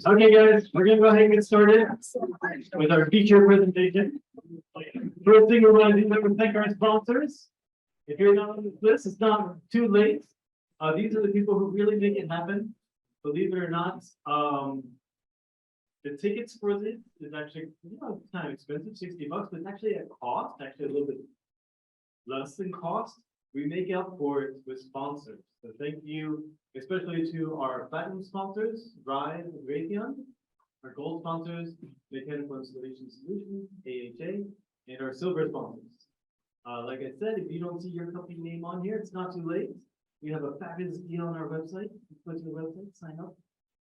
Okay, guys, we're gonna go ahead and get started with our feature presentation. First thing we want to do is thank our sponsors. If you're not on this list, it's not too late. These are the people who really make it happen. Believe it or not, the tickets for this is actually, it's kind of expensive, $60, but it's actually at cost, actually a little bit less than cost. We make up for it with sponsors. So thank you, especially to our platinum sponsors, Rise and Raytheon, our gold sponsors, Mechanical Installation Solutions, AHA, and our silver sponsors. Like I said, if you don't see your company name on here, it's not too late. We have a fabulous deal on our website. Go to the website, sign up.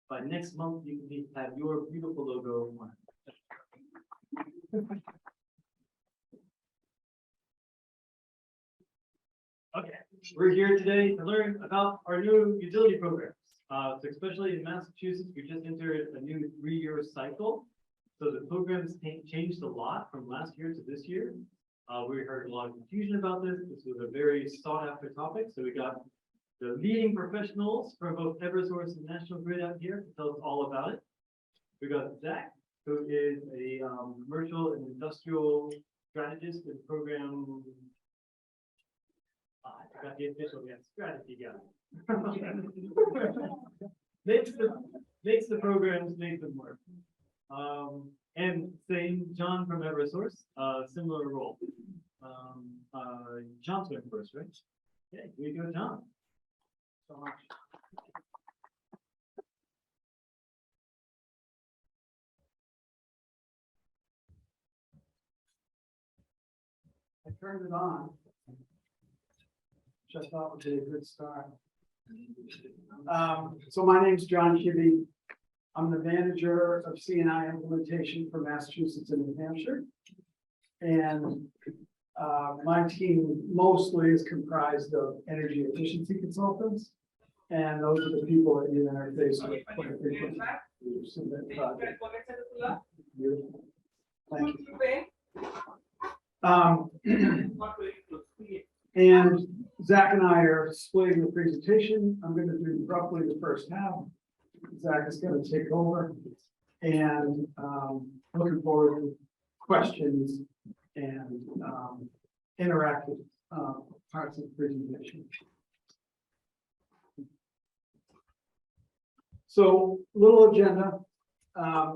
By next month, you can have your beautiful logo on it. Okay, we're here today to learn about our new utility programs. So especially in Massachusetts, we just entered a new 3-year cycle. So the programs changed a lot from last year to this year. We heard a lot of confusion about this. This was a very sought after topic. So we got the leading professionals from both Eversource and National Grid out here to tell us all about it. We got Zack, who is a commercial and industrial strategist and program. I forgot the official strategy guy. makes the programs, make them work. And same John from Eversource, similar role. John's going first, right? Okay, here you go, John. So much. I turned it on, which I thought would be a good start. So my name's John Kibbee. I'm the manager of C&I implementation for Massachusetts and New Hampshire. And my team mostly is comprised of energy efficiency consultants. And those are the people that you interface with quite frequently. Beautiful. Thank you. And Zach and I are splitting the presentation. I'm going to do roughly the first half. Zach is going to take over, and looking forward to questions and interactive parts of the presentation. So, little agenda, a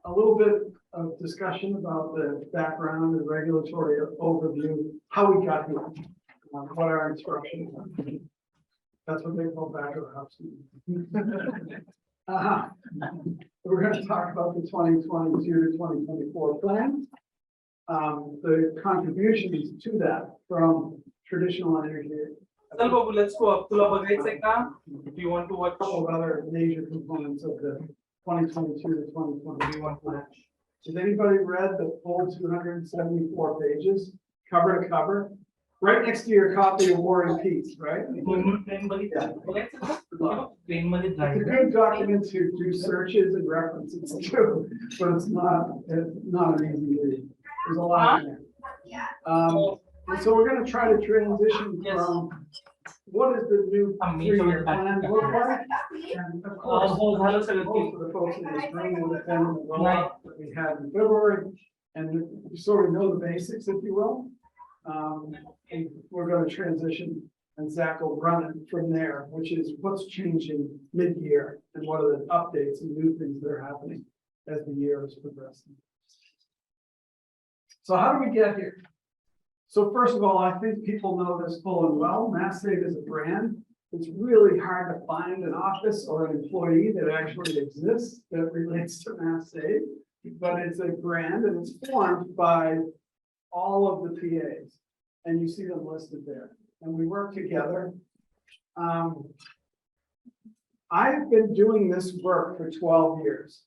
little bit of discussion about the background and regulatory overview, how we got here, what our instructions are. That's what they call back of the house. We're going to talk about the 2022 to 2024 plan, the contributions to that from traditional energy. Let's go up. If you want to watch a couple of other major components of the 2022 to 2021 plan. Has anybody read the full 274 pages, cover to cover? Right next to your copy of War and Peace, right? Yeah. It's a good document to do searches and references to, but it's not an easy read. There's a lot in there. And so we're going to try to transition from what is the new 3-year plan look like? And of course, most of the folks in this room will attend the rollout that we had in February, and you sort of know the basics, if you will. And we're going to transition, and Zach will run it from there, which is what's changing mid-year and what are the updates and new things that are happening as the year is progressing. So how do we get here? So first of all, I think people know this full and well. MassSave is a brand. It's really hard to find an office or an employee that actually exists that relates to MassSave, but it's a brand and it's formed by all of the PAs, and you see them listed there. And we work together. I've been doing this work for 12 years.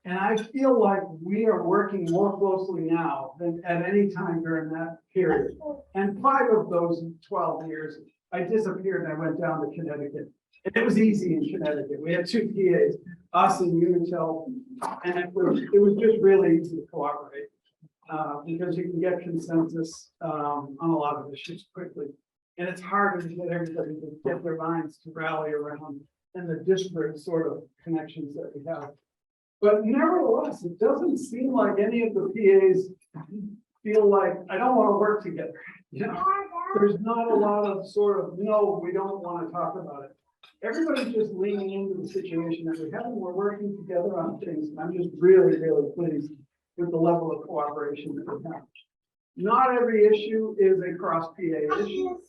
And I feel like we are working more closely now than at any time during that period. And 5 of those 12 years, I disappeared and I went down to Connecticut. And it was easy in Connecticut. We had 2 PAs, us and Unitel, and it was just really easy to cooperate because you can get consensus on a lot of issues quickly. And it's harder to get everybody to get their minds to rally around and the disparate sort of connections that we have. But nevertheless, it doesn't seem like any of the PAs feel like, I don't want to work together. You know, there's not a lot of sort of, no, we don't want to talk about it. Everybody's just leaning into the situation that we have, and we're working together on things. And I'm just really, really pleased with the level of cooperation that we have. Not every issue is a cross PA issue. You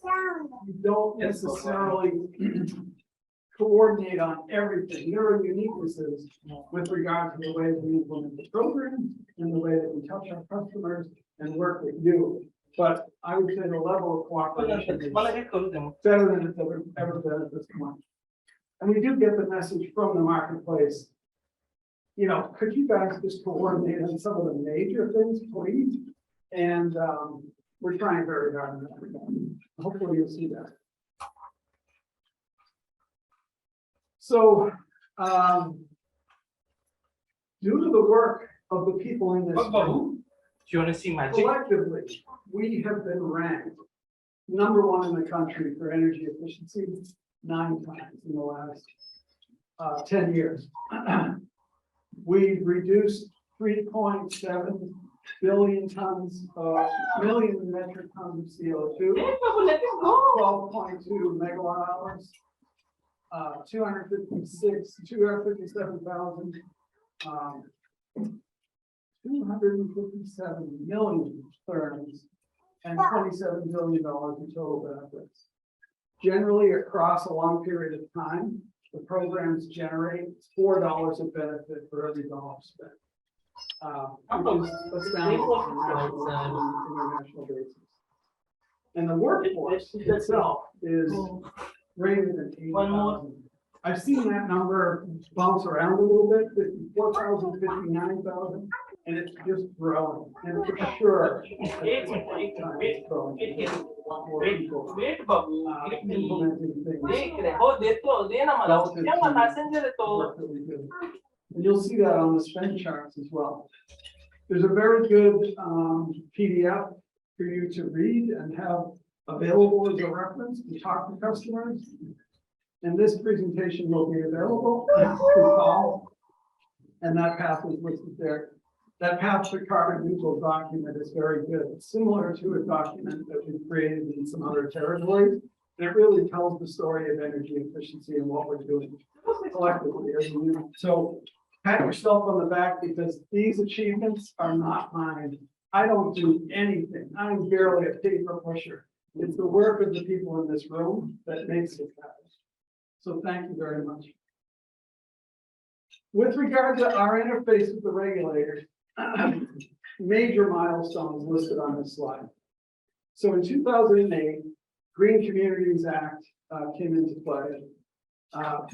don't necessarily coordinate on everything. There are uniquenesses with regard to the way we implement the program and the way that we touch our customers and work with you. But I would say the level of cooperation is better than it's ever been at this point. And we do get the message from the marketplace. You know, could you guys just coordinate on some of the major things, please? And we're trying very hard on that. Hopefully you'll see that. So, due to the work of the people in this room, you want to see magic? collectively, we have been ranked #1 in the country for energy efficiency 9 times in the last 10 years. We've reduced 3.7 billion tons of million metric tons of CO2, 12.2 megawatt hours, 257,000, 257 million therms, and $27 billion in total benefits. Generally, across a long period of time, the programs generate $4 of benefit for every dollar spent. Which is astounding on an international basis. And the workforce itself is greater than 80,000. I've seen that number bounce around a little bit, 54,000, 59,000, and it's just growing. And for sure, it's growing. More people implementing things. And you'll see that on the spend charts as well. There's a very good PDF for you to read and have available as a reference to talk to customers. And this presentation will be available through call. And that path is listed there. That path to carbon neutral document is very good. It's similar to a document that we've created in some other territories. And it really tells the story of energy efficiency and what we're doing collectively as a unit. So pat yourself on the back, because these achievements are not mine. I don't do anything. I'm barely a paper pusher. It's the work of the people in this room that makes it happen. So thank you very much. With regard to our interface with the regulators, major milestones listed on this slide. So in 2008, Green Communities Act came into play,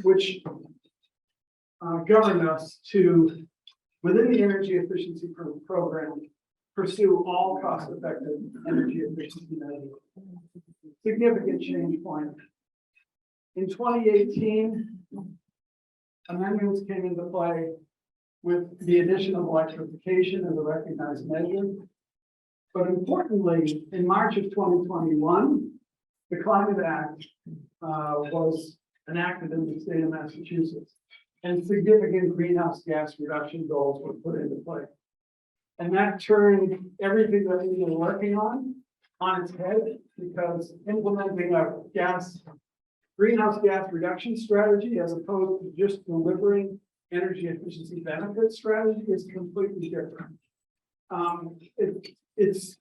which governed us to, within the energy efficiency program, pursue all cost-effective energy efficiency measures. Significant change point. In 2018, amendments came into play with the addition of electrification as a recognized measure. But importantly, in March of 2021, the Climate Act was enacted in the state of Massachusetts, and significant greenhouse gas reduction goals were put into play. And that turned everything that we were working on its head, because implementing a greenhouse gas reduction strategy as opposed to just delivering energy efficiency benefit strategy is completely different. It's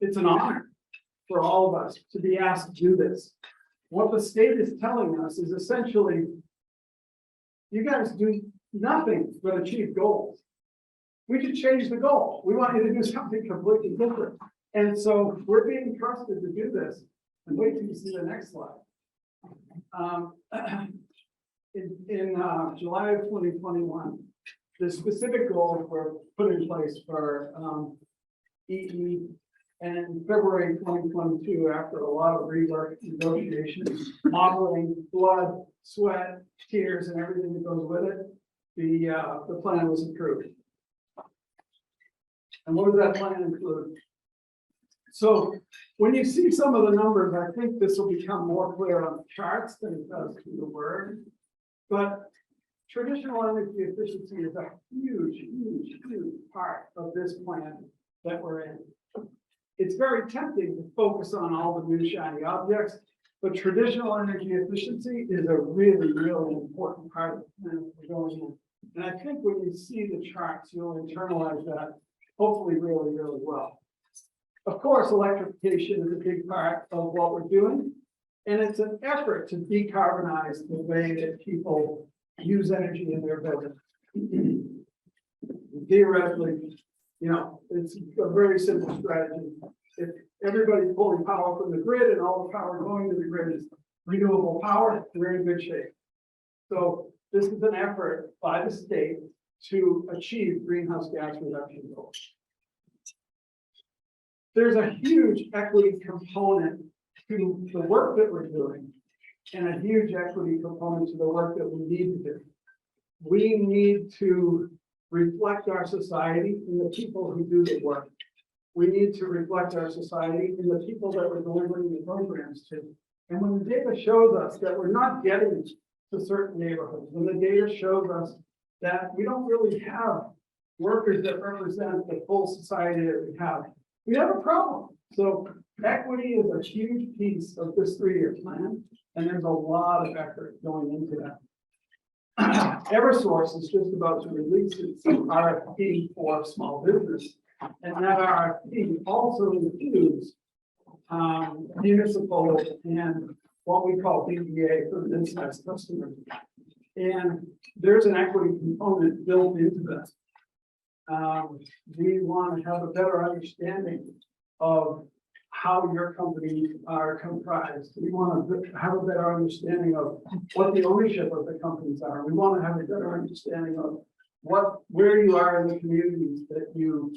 an honor for all of us to be asked to do this. What the state is telling us is essentially, you guys do nothing but achieve goals. We should change the goal. We want you to do something completely different. And so we're being trusted to do this. And wait till you see the next slide. In July of 2021, the specific goals were put in place for EE, and in February 2022, after a lot of rework, negotiations, modeling, blood, sweat, tears, and everything that goes with it, the plan was approved. And what does that plan include? So when you see some of the numbers, I think this will become more clear on the charts than it does through the word. But traditional energy efficiency is a huge part of this plan that we're in. It's very tempting to focus on all the new shiny objects, but traditional energy efficiency is a really important part of the plan that we're going in. And I think when you see the charts, you'll internalize that hopefully really well. Of course, electrification is a big part of what we're doing. And it's an effort to decarbonize the way that people use energy in their buildings. Theoretically, it's a very simple strategy. If everybody's pulling power from the grid and all the power going to the grid is renewable power, we're in good shape. So this is an effort by the state to achieve greenhouse gas reduction goals. There's a huge equity component to the work that we're doing and a huge equity component to the work that we need to do. We need to reflect our society in the people who do the work. We need to reflect our society in the people that we're delivering the programs to. And when the data shows us that we're not getting to certain neighborhoods, when the data shows us that we don't really have workers that represent the full society that we have a problem. So equity is a huge piece of this 3-year plan, and there's a lot of effort going into that. Eversource is just about to release its RFP for small business, and that RFP also includes municipal and what we call BPA for the mid-sized customers. And there's an equity component built into that. We want to have a better understanding of how your companies are comprised. We want to have a better understanding of what the ownership of the companies are. We want to have a better understanding of where you are in the communities that you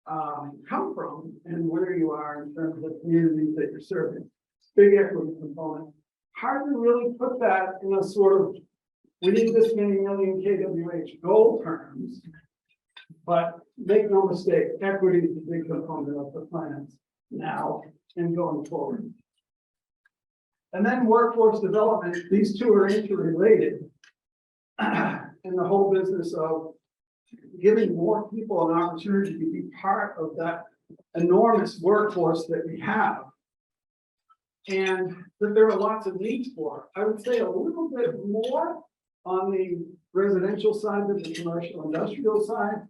come from and where you are in terms of the communities that you're serving. Big equity component. Hard to really put that in a sort of, we need this many million kWh goal terms, but make no mistake, equity is a big component of the plans now and going forward. And then workforce development, these two are interrelated in the whole business of giving more people an opportunity to be part of that enormous workforce that we have. And that there are lots of needs for. I would say a little bit more on the residential side than the commercial industrial side.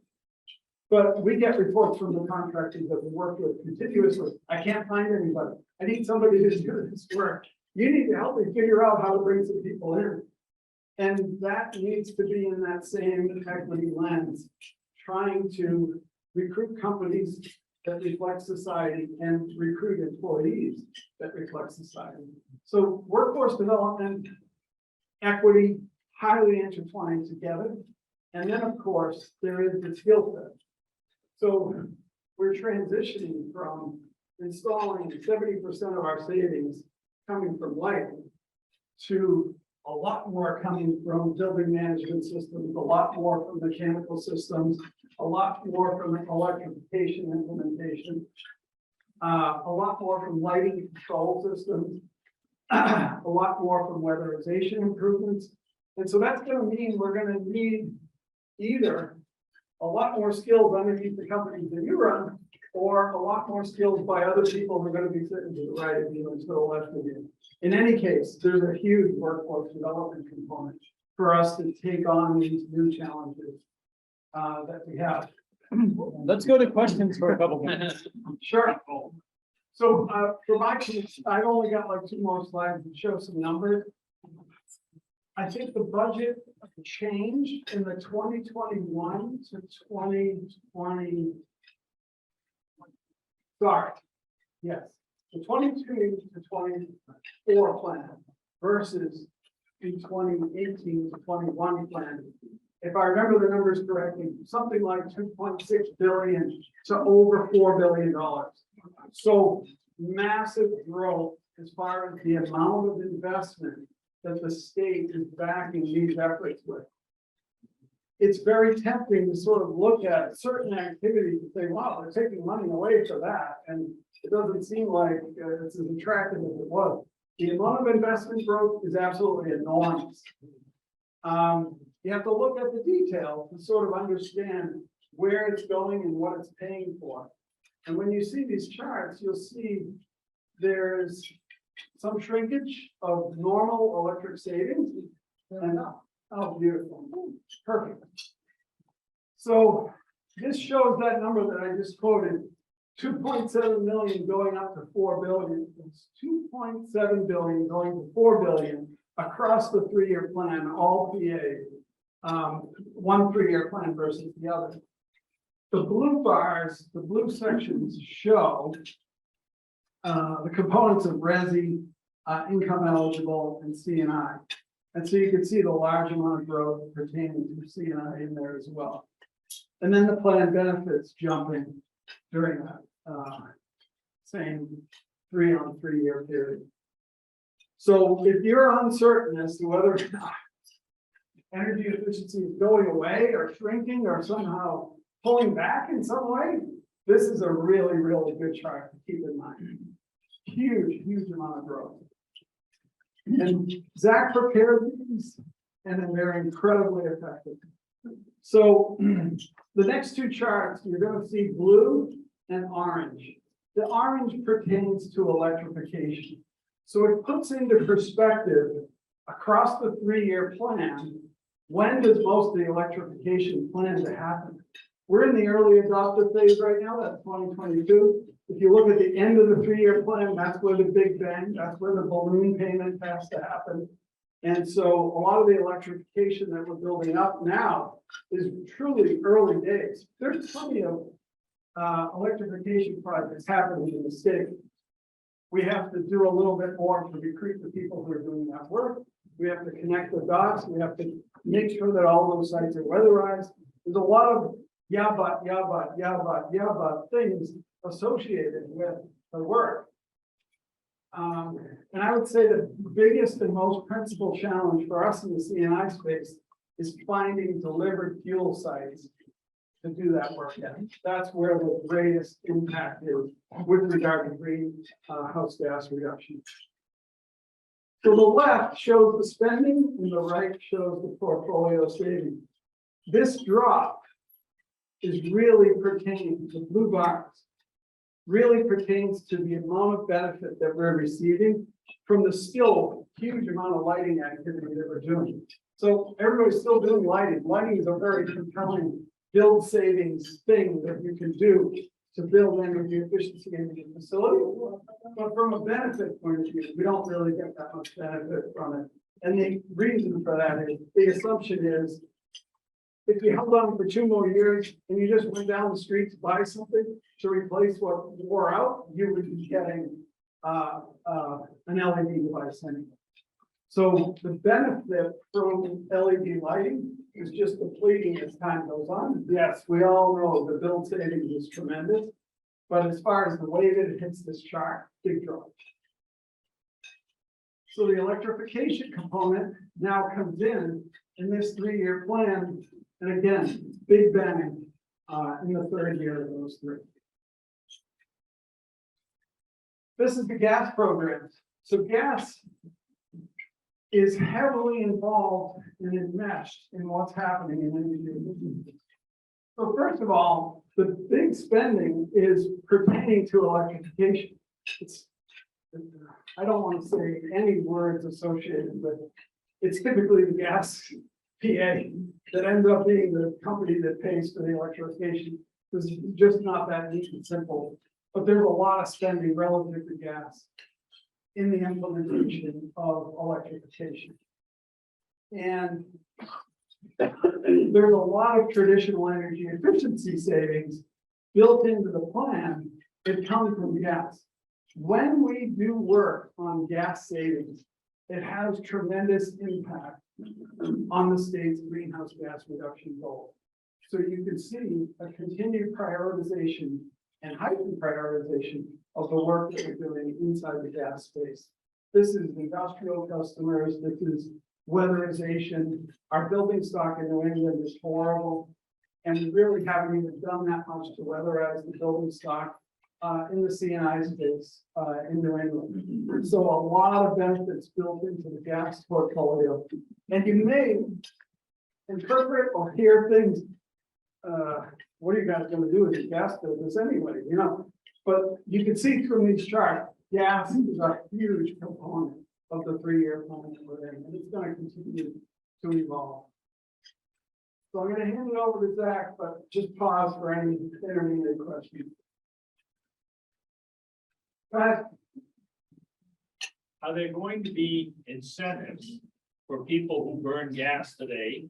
But we get reports from the contractors that we work with continuously. I can't find anybody. I need somebody to do this work. You need to help me figure out how to bring some people in. And that needs to be in that same equity lens, trying to recruit companies that reflect society and recruit employees that reflect society. So workforce development, equity, highly intertwined together. And then of course, there is the skill set. So we're transitioning from installing 70% of our savings coming from lighting to a lot more coming from building management systems, a lot more from mechanical systems, a lot more from electrification implementation, a lot more from lighting control systems, a lot more from weatherization improvements. And so that's going to mean we're going to need either a lot more skills underneath the companies that you run, or a lot more skills by other people who are going to be sitting to the right of you and to the left of you. In any case, there's a huge workforce development component for us to take on these new challenges that we have. Let's go to questions for a couple minutes. Sure. So for my piece, I've only got like 2 more slides to show some numbers. I think the budget changed in the 2021 to 2020. Sorry. Yes. The 22 to 24 plan versus the 2018 to 21 plan. If I remember the numbers correctly, something like 2.6 billion to over $4 billion. So massive growth as far as the amount of investment that the state is backing these efforts with. It's very tempting to sort of look at certain activities and say, wow, they're taking money away for that. And it doesn't seem like it's as attractive as it was. The amount of investment growth is absolutely enormous. You have to look at the detail to sort of understand where it's going and what it's paying for. And when you see these charts, you'll see there's some shrinkage of normal electric savings. And, oh, beautiful, perfect. So this shows that number that I just quoted, 2.7 million going up to 4 billion. It's 2.7 billion going to 4 billion across the 3-year plan, all PA. One 3-year plan versus the other. The blue bars, the blue sections show the components of resi, income eligible, and C&I. And so you can see the large amount of growth pertaining to C&I in there as well. And then the plan benefits jumping during that same 3-on-3-year period. So if you're uncertain as to whether or not energy efficiency is going away or shrinking or somehow pulling back in some way, this is a really, really good chart to keep in mind. Huge, huge amount of growth. And Zach prepared these, and then they're incredibly effective. So the next two charts, you're going to see blue and orange. The orange pertains to electrification. So it puts into perspective across the 3-year plan, when does most of the electrification plan to happen? We're in the early adopter phase right now, that's 2022. If you look at the end of the 3-year plan, that's where the big bang, that's where the balloon payment has to happen. And so a lot of the electrification that we're building up now is truly early days. There's plenty of electrification projects happening in the state. We have to do a little bit more to recruit the people who are doing that work. We have to connect the dots. We have to make sure that all those sites are weatherized. There's a lot of yeah, but things associated with the work. And I would say the biggest and most principal challenge for us in the C&I space is finding delivered fuel sites to do that work in. That's where the greatest impact is with regard to greenhouse gas reduction. So the left shows the spending and the right shows the portfolio savings. This drop is really pertaining to blue bars, really pertains to the amount of benefit that we're receiving from the still huge amount of lighting activity that we're doing. So everybody's still doing lighting. Lighting is a very compelling build savings thing that you can do to build energy efficiency in your facility. But from a benefit point of view, we don't really get that much benefit from it. And the reason for that is, the assumption is, if you held on for 2 more years and you just went down the street to buy something to replace what wore out, you would be getting an LED device anyway. So the benefit from LED lighting is just depleting as time goes on. Yes, we all know the build savings is tremendous, but as far as the way that it hits this chart, big drop. So the electrification component now comes in this 3-year plan. And again, big bang in the 3rd year of those 3. This is the gas program. So gas is heavily involved and enmeshed in what's happening in energy efficiency. So first of all, the big spending is pertaining to electrification. I don't want to say any words associated with it. It's typically the gas PA that ends up being the company that pays for the electrification. This is just not that neat and simple, but there's a lot of spending relative to gas in the implementation of electrification. And there's a lot of traditional energy efficiency savings built into the plan that come from gas. When we do work on gas savings, it has tremendous impact on the state's greenhouse gas reduction goal. So you can see a continued prioritization and heightened prioritization of the work that we're doing inside the gas space. This is industrial customers, this is weatherization. Our building stock in New England is horrible, and we really haven't even done that much to weatherize the building stock. in the CNI space, in New England. So a lot of benefits built into the gas portfolio. And you may interpret or hear things, what are you guys gonna do with the gas business anyway, you know? But you can see from these charts, gas is a huge component of the 3-year plan that we're in, and it's gonna continue to evolve. So I'm gonna hand it over to Zach, but just pause for any intermediate questions. Go ahead. Are there going to be incentives for people who burn gas today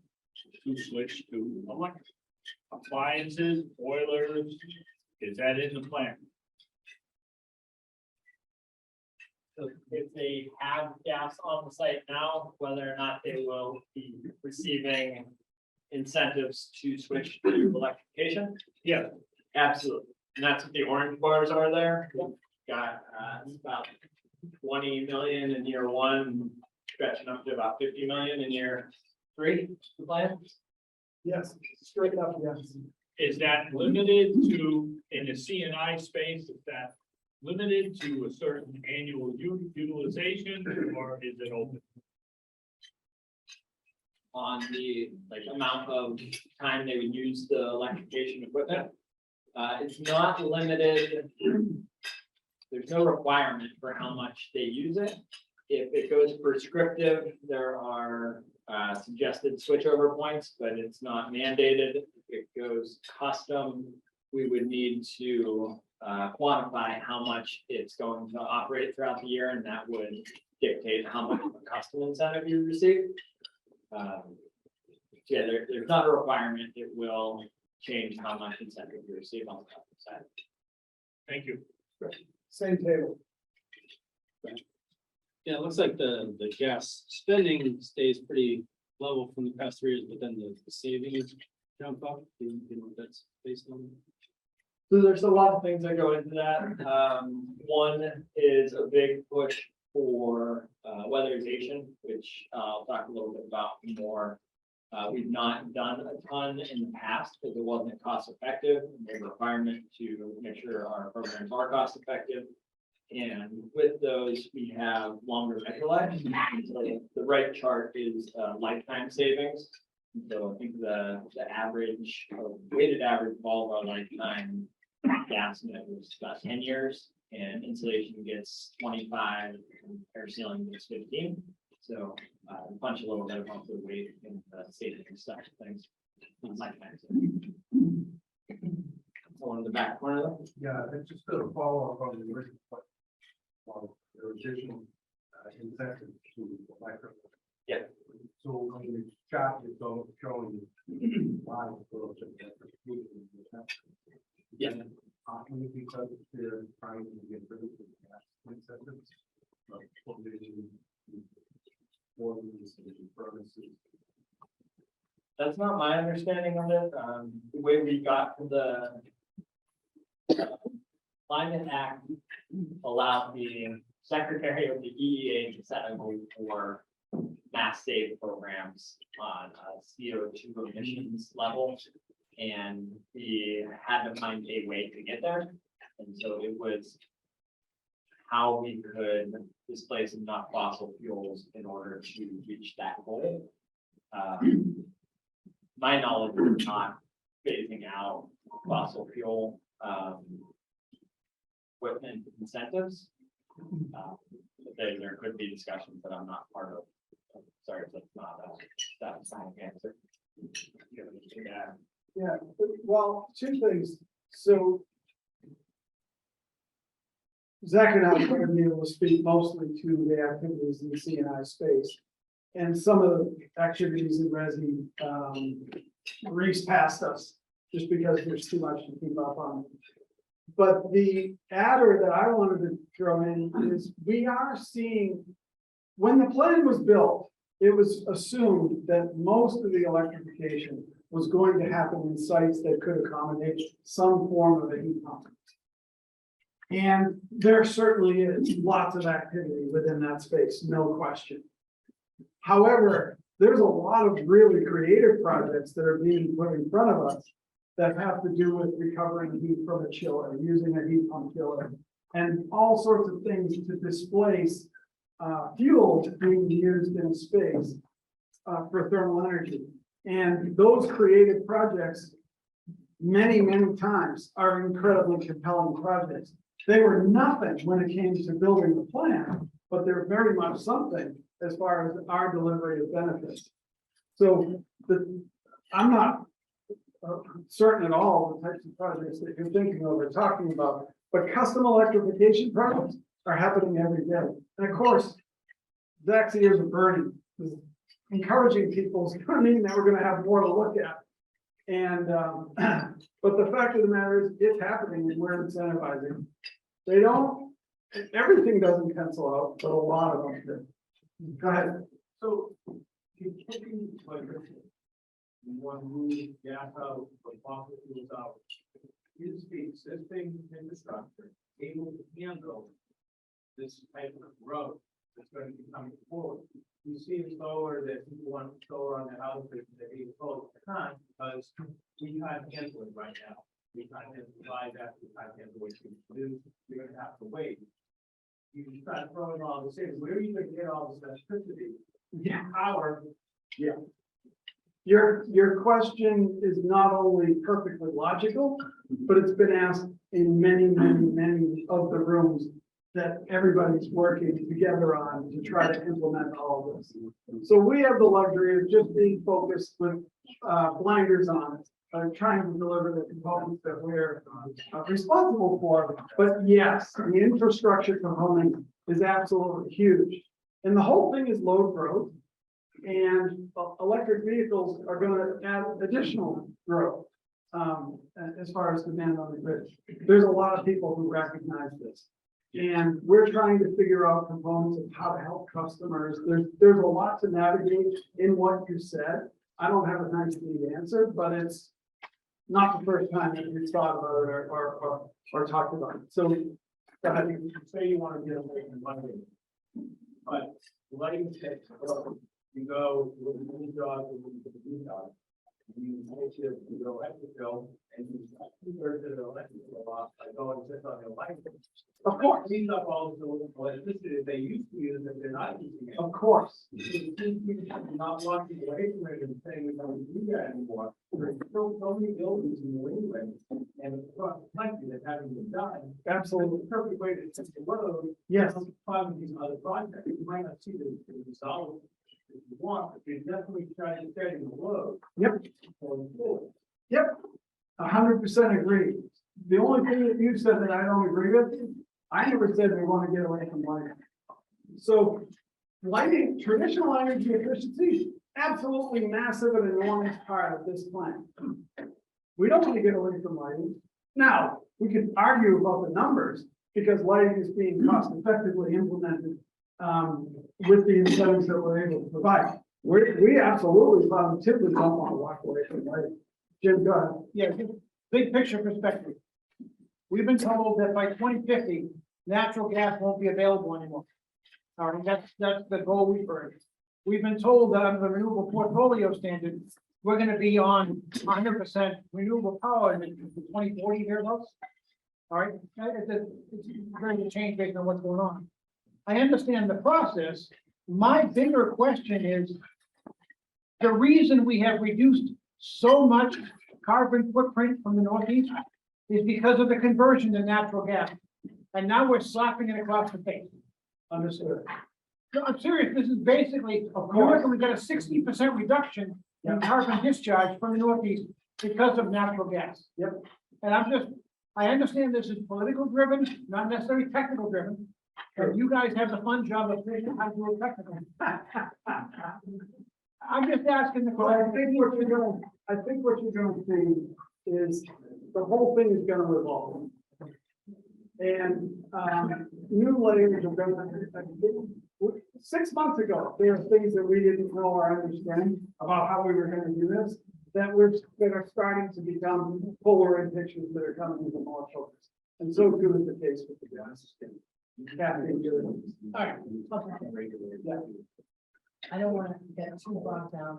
to switch to electric? Appliances, boilers, is that in the plan? So if they have gas on the site now, whether or not they will be receiving incentives to switch to electrification? Yeah. Absolutely, and that's what the orange bars are there. Got about 20 million in year 1, stretching up to about 50 million in year 3, the plan. Yes, straight up, yes. Is that limited to, in the CNI space, is that limited to a certain annual utilization, or is it open? On the amount of time they would use the electrification equipment. It's not limited. There's no requirement for how much they use it. If it goes prescriptive, there are suggested switchover points, but it's not mandated. If it goes custom, we would need to quantify how much it's going to operate throughout the year, and that would dictate how much of a custom incentive you receive. Yeah, there's not a requirement. It will change how much incentive you receive on the custom side. Thank you. Same table. Yeah, it looks like the gas spending stays pretty level from the past 3 years, but then the savings jump up. Do you know what that's based on? So there's a lot of things that go into that. One is a big push for weatherization, which I'll talk a little bit about more. We've not done a ton in the past because it wasn't cost effective. There's a requirement to make sure our programs are cost effective. And with those, we have longer measure lives. So the right chart is lifetime savings. So I think the average, weighted average of all of our lifetime gas net was about 10 years, and insulation gets 25, and air sealing gets 15. So punch a little bit above the weight in the savings stuff things. Lifetime savings. One in the back corner though. Yeah, it's just a follow-up on the original question. On the additional incentive to electric. Yeah. So when the chart is showing why Yeah. only because they're trying to get rid of the gas incentives. Like provision, furnaces. That's not my understanding of it. The way we got to the Climate Act allowed the Secretary of the EEA to set a goal for mass save programs on CO2 emissions level. And we had to find a way to get there. And so it was how we could displace enough fossil fuels in order to reach that goal. My knowledge is not phasing out fossil fuel equipment incentives. But there could be discussions that I'm not part of. Sorry, that's not that final answer. Yeah, well, 2 things. So Zach and I are going to be able to speak mostly to the activities in the CNI space. And some of the activities in Resi breeze past us just because there's too much to keep up on. But the adder that I wanted to throw in is we are seeing, when the plan was built, it was assumed that most of the electrification was going to happen in sites that could accommodate some form of a heat pump. And there certainly is lots of activity within that space, no question. However, there's a lot of really creative projects that are being put in front of us that have to do with recovering heat from a chiller, using a heat pump chiller, and all sorts of things to displace fuel being used in space for thermal energy. And those creative projects, many, many times, are incredibly compelling projects. They were nothing when it came to building the plant, but they're very much something as far as our delivery of benefits. So I'm not certain at all the types of projects that you're thinking of or talking about, but custom electrification projects are happening every day. And of course, Zach's ears are burning. Encouraging people is going to mean that we're going to have more to look at. And but the fact of the matter is, it's happening, and we're incentivizing. They don't. Everything doesn't pencil out, but a lot of them do. Go ahead. So, you taking like one move gas out, or fossil fuels out, is the existing infrastructure able to handle this type of growth that's going to be coming forward? You see the solar that people want solar on their houses, they're being told at the time, because we can't handle it right now. We can't provide that, we can't handle what you do, we're gonna have to wait. You start throwing all this in, where are you gonna get all this electricity? Yeah. Power. Yeah. Your question is not only perfectly logical, but it's been asked in many, many, many of the rooms that everybody's working together on to try to implement all of this. So we have the luxury of just being focused with blinders on, trying to deliver the components that we're responsible for. But yes, the infrastructure component is absolutely huge. And the whole thing is load growth. And electric vehicles are going to add additional growth as far as demand on the grid. There's a lot of people who recognize this. And we're trying to figure out components of how to help customers. There's a lot to navigate in what you said. I don't have a nice neat answer, but it's not the first time that we've thought about it or talked about it. So go ahead. You say you want to get away from lighting, but lighting takes, you go with a new job, with a new job. You go electric bill, and you two-thirds of the electric bill off by going just on your light. Of course. Cleans up all the electricity that they used to use that they're not using it. Of course. Not walking away from it and saying we don't do that anymore. There's so many buildings in New England and across the country that haven't been done. Absolutely. The perfect way to test the road. Yes. Fund these other projects. You might not see the result if you want, but you're definitely trying to steady the load. Yep. Going forward. Yep. 100% agree. The only thing that you said that I don't agree with, I never said we want to get away from lighting. So lighting, traditional energy efficiency, absolutely massive and enormous part of this plan. We don't want to get away from lighting. Now, we could argue about the numbers because lighting is being cost effectively implemented with the incentives that we're able to provide. We absolutely positively don't want to walk away from lighting. Jim, go ahead. Yeah, big picture perspective. We've been told that by 2050, natural gas won't be available anymore. All right, that's the goal we've heard. We've been told that under the renewable portfolio standard, we're gonna be on 100% renewable power in the 2040 thereabouts. All right, it's going to change based on what's going on. I understand the process. My bigger question is, the reason we have reduced so much carbon footprint from the Northeast is because of the conversion to natural gas. And now we're slapping it across the face. Understood. No, I'm serious. This is basically, Of course. we got a 60% reduction in carbon discharge from the Northeast because of natural gas. Yep. And I understand this is political driven, not necessarily technical driven. And you guys have the fun job of figuring out how to do it technically. I'm just asking the But I question. think what you're going to see is the whole thing is going to evolve. And new layers are going to, 6 months ago, there are things that we didn't know or understand about how we were going to do this that are starting to become Polaroid pictures that are coming into more focus. And so too is the case with the gas system. Kathy, you're- All right. Yeah. I don't want to get too bogged down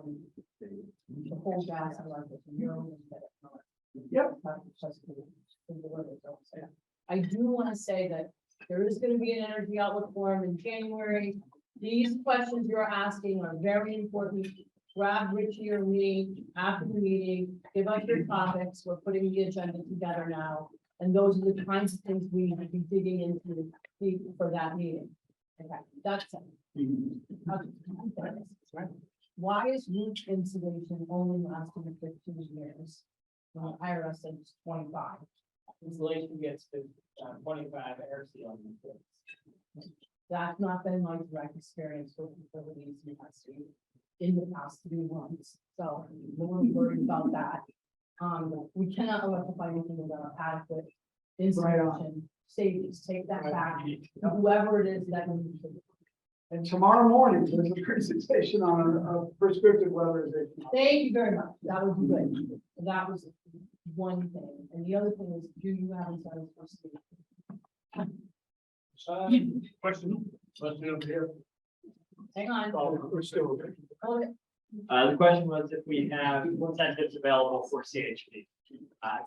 in the whole gas and electric. Yep. I do want to say that there is going to be an energy outlook forum in January. These questions you're asking are very important. Grab Richie or me after the meeting, give us your topics. We're putting the agenda together now. And those are the kinds of things we need to be digging into for that meeting. Okay, that's it. Okay. Why is roof insulation only lasting 15 years? Well, IRS says 25. Insulation gets to 25 air seal. That's not been my direct experience with utilities in the past 3 months. So we're worried about that. We cannot electrify anything without adequate insulation savings. Take that back. Whoever it is that needs to. And tomorrow morning, there's a presentation on a prescriptive weatherization. Thank you very much. That would be good. That was one thing. And the other thing is, do you have insurance for Steve? Question over here. Hang on. We're still. Okay. The question was if we have incentives available for CHP.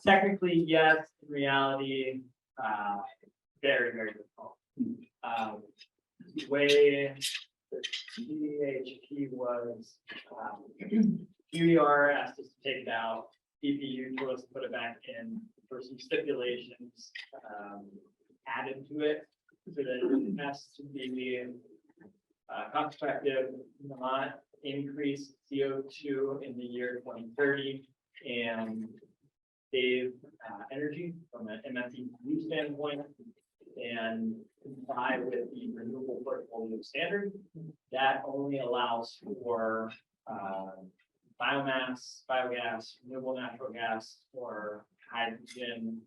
Technically, yes, in reality, very, very difficult. The way the CHP was, UER asked us to take it out, DPU told us to put it back in, for some stipulations added to it, so that it has to be cost effective, not increase CO2 in the year 2030, and save energy from an MFTU standpoint, and comply with the renewable portfolio standard. That only allows for biomass, biogas, renewable natural gas, or hydrogen,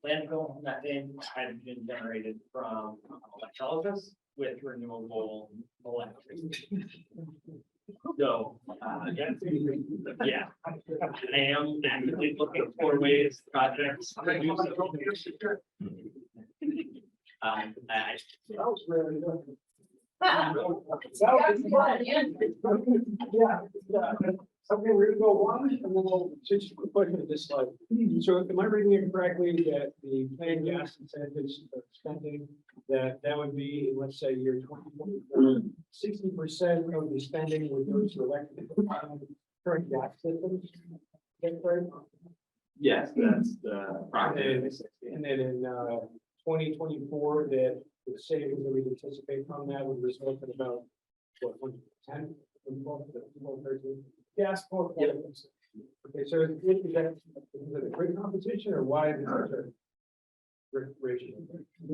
landfill methane, hydrogen generated from electrolysis with renewable electricity. So, yeah, I am actively looking for ways, projects to do so. I That was really good. Okay, we're gonna go one, and then we'll Just a quick question at this slide. So am I reading it correctly that the planned gas incentives spending, that would be, let's say, year 2024, 60% of the spending would go to electric current gas systems? That's right. yes, that's the project. And then in 2024, that the savings that we anticipate from that would result in about, what, 10, 12, 13? gas portfolio. Okay, so is that a great competition or why is it such a ratio?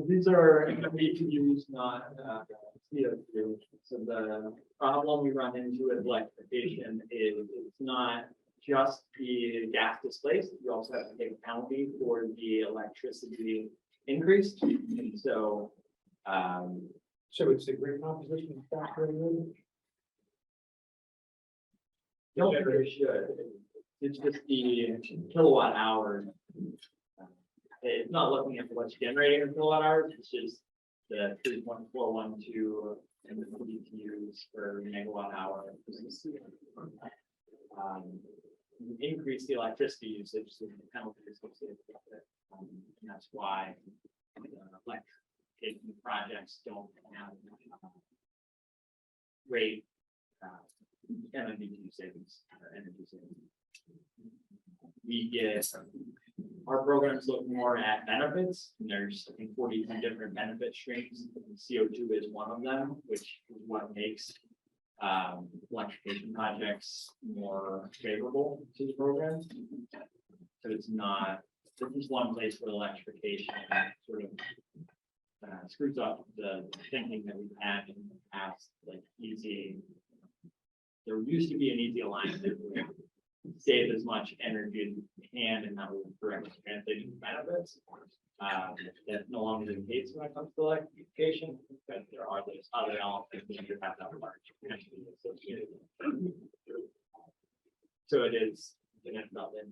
These are BTUs, not CO2. So the problem we run into with electrification is it's not just the gas displaced. You also have to pay a penalty for the electricity increased. And so, So it's a great composition factor in no, it should. It's just the kilowatt hour. It's not looking at what's generating in kilowatt hours. It's just the 3.412 and the BTUs per megawatt hour. Increase the electricity usage, so the penalty is associated with it. And that's why electrification projects don't have great MMBtu savings or energy savings. We get our programs look more at benefits, and there's I think 42 different benefit streams. CO2 is one of them, which is what makes electrification projects more favorable to the program. So it's not, this is one place where electrification sort of screws up the thinking that we've had in the past, like easy. There used to be an easy alignment where save as much energy as you can, and that will directly translate into benefits. That's no longer the case when it comes to electrification, because there are those other elements that you have that large potentially associated with. So it is, it ends up in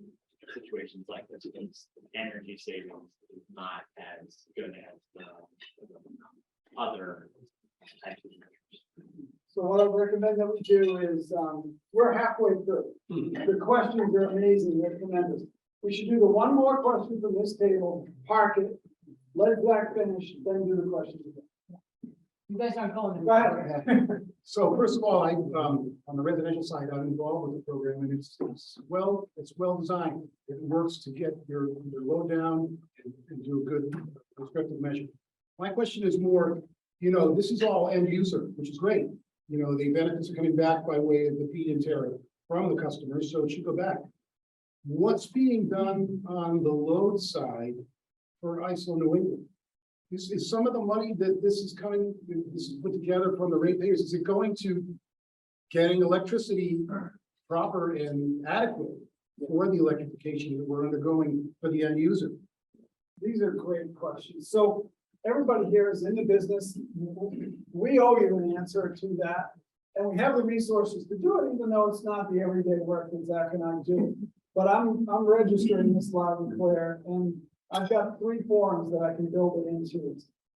situations like this, because energy savings is not as good as the other types of measures. So what I recommend that we do is, we're halfway through. The questions are amazing, they're tremendous. We should do the one more question from this table, park it, let Zach finish, then do the questions. You guys aren't going. Go ahead. So first of all, on the residential side, I'm involved with the program and it's well designed. It works to get your load down and do a good prescriptive measure. My question is more, this is all end user, which is great. The benefits are coming back by way of the feed-in tariff from the customers, so it should go back. What's being done on the load side for ISO New England? Is some of the money that this is put together from the ratepayers, is it going to getting electricity proper and adequate for the electrification that we're undergoing for the end user? These are great questions. So everybody here is in the business. We owe you an answer to that. And we have the resources to do it, even though it's not the everyday work that Zach and I do. But I'm registering this loud and clear, and I've got 3 forums that I can build it into.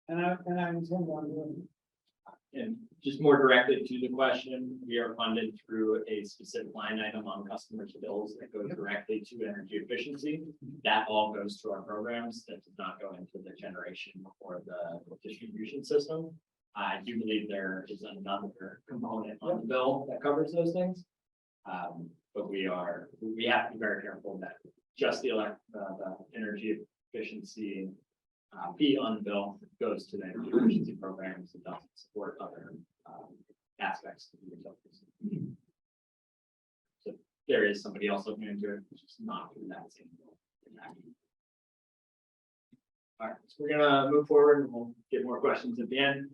And I intend on doing it. And just more directly to the question, we are funded through a specific line item on customers' bills that go directly to energy efficiency. That all goes to our programs. That does not go into the generation or the distribution system. I do believe there is another component on the bill that covers those things. But we have to be very careful that just the energy efficiency fee on the bill goes to the energy efficiency programs and doesn't support other aspects of the utilities. So there is somebody else looking into it, which is not through that same bill. All right, so we're gonna move forward and we'll get more questions at the end.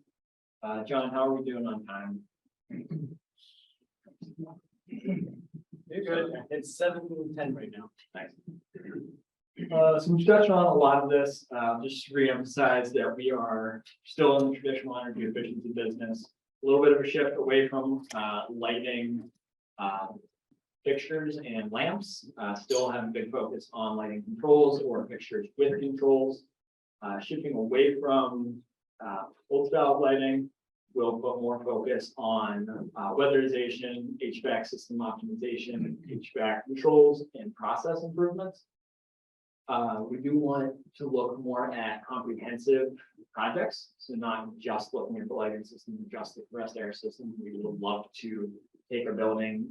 John, how are we doing on time? You're good. It's 7:10 right now. Nice. So we've touched on a lot of this, just to reemphasize that we are still in the traditional energy efficiency business. A little bit of a shift away from lighting fixtures and lamps, still have a big focus on lighting controls or fixtures with controls. Shifting away from old style lighting, we'll put more focus on weatherization, HVAC system optimization, HVAC controls, and process improvements. We do want to look more at comprehensive projects, so not just looking at the lighting system, just the compressed air system. We would love to take a building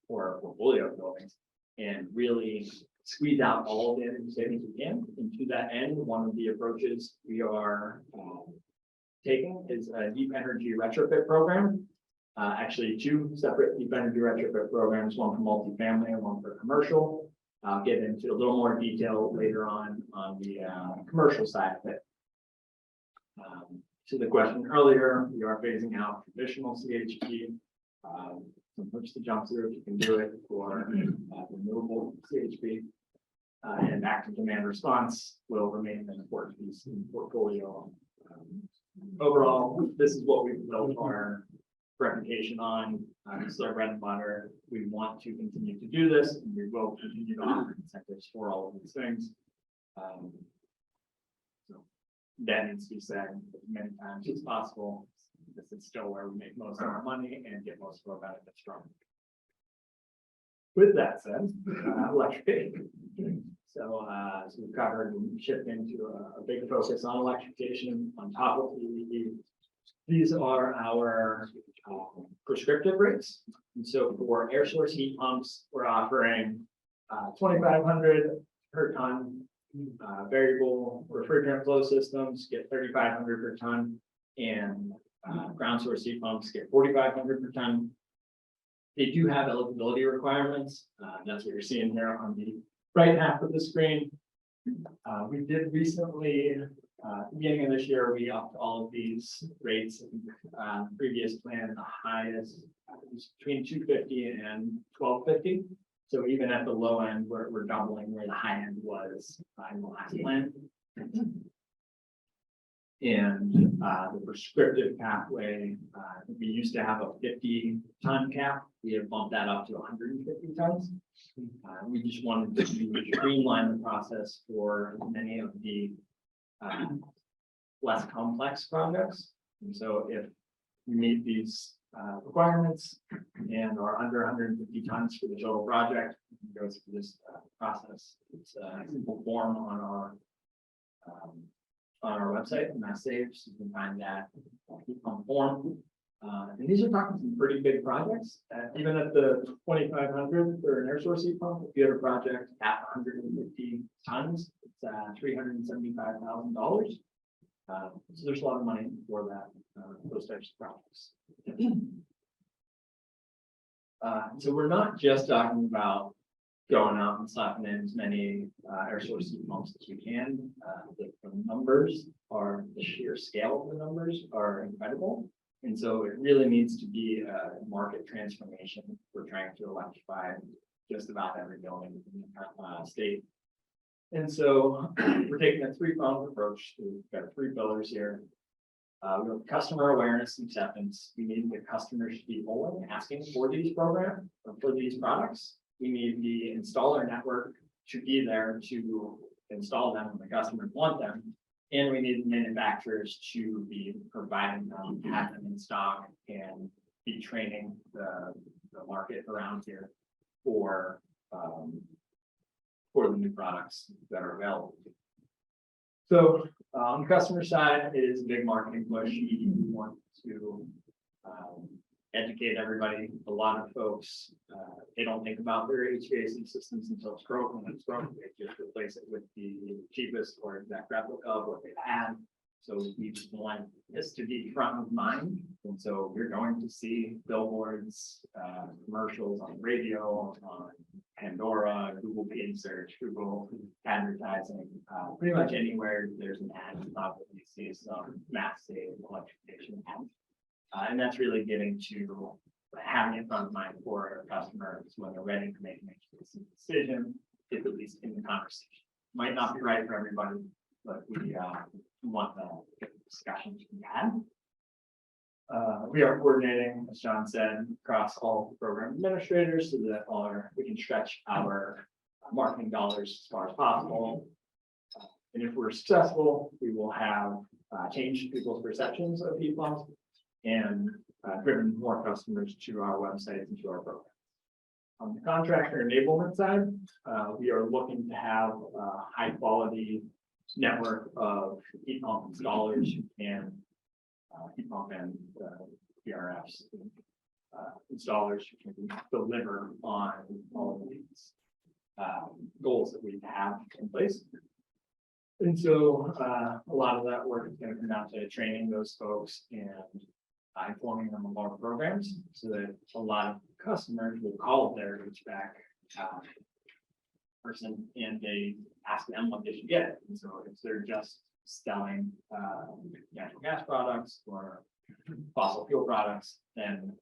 or a portfolio of buildings and really squeeze out all the energy savings we can. And to that end, one of the approaches we are taking is a deep energy retrofit program. Actually, 2 separate deep energy retrofit programs, one for multifamily and one for commercial. I'll get into a little more detail later on the commercial side of it. To the question earlier, we are phasing out traditional CHP. Some hoops to jump through if you can do it for renewable CHP. And active demand response will remain an important piece in the portfolio. Overall, this is what we've built our reputation on. This is our bread and butter. We want to continue to do this, and we will continue to offer incentives for all of these things. So that needs to be said as many times as possible. This is still where we make most of our money and get most of our benefits from. With that said, electrification. So we've covered and shipped into a big focus on electrification on top of the these are our prescriptive rates. And so for air source heat pumps, we're offering 2,500 per ton. Variable refrigerant flow systems get 3,500 per ton, and ground source heat pumps get 4,500 per ton. They do have eligibility requirements. That's what you're seeing here on the right half of the screen. We did recently, at the beginning of this year, we upped all of these rates. Previous plan, the highest was between 250 and 1250. So even at the low end, we're doubling where the high end was in the last plan. And the prescriptive pathway, we used to have a 50-ton cap. We have bumped that up to 150 tons. We just wanted to streamline the process for many of the less complex projects. And so if we meet these requirements and are under 150 tons for the total project. It goes through this process. It's a simple form on our website, and that saves. You can find that on form. And these are talking some pretty big projects. Even at the 2,500 for an air source heat pump, if you had a project at 150 tons, it's $375,000. So there's a lot of money for that, those types of projects. So we're not just talking about going out and slapping in as many air source heat pumps as we can. The numbers are, the sheer scale of the numbers are incredible. And so it really needs to be a market transformation. We're trying to electrify just about every building in the state. And so we're taking a three-pronged approach. We've got three pillars here. We have customer awareness and acceptance. We need the customers to be willing, asking for these programs or for these products. We need the installer network to be there to install them when the customers want them. And we need manufacturers to be providing them, have them in stock, and be training the market around here for the new products that are available. So on the customer side, it is a big marketing push. We want to educate everybody. A lot of folks, they don't think about their HVAC systems until it's broken. When it's broken, they just replace it with the cheapest or exact replica of what they've had. So we just want this to be front of mind. And so we're going to see billboards, commercials on radio, on Pandora, Google paid search, Google advertising, pretty much anywhere there's an ad, you probably see some massive electrification ad. And that's really getting to having it in front of mind for our customers when they're ready to make a decision, if at least in the conversation. Might not be right for everybody, but we want the discussion to be had. We are coordinating, as John said, across all the program administrators so that we can stretch our marketing dollars as far as possible. And if we're successful, we will have changed people's perceptions of heat pumps and driven more customers to our websites and to our program. On the contractor enablement side, we are looking to have a high quality network of heat pump installers and heat pump and PRFs installers who can deliver on all of these goals that we have in place. And so a lot of that work is going to come down to training those folks and informing them of our programs so that a lot of customers will call their HVAC person and they ask them what they should get. And so if they're just selling natural gas products or fossil fuel products, then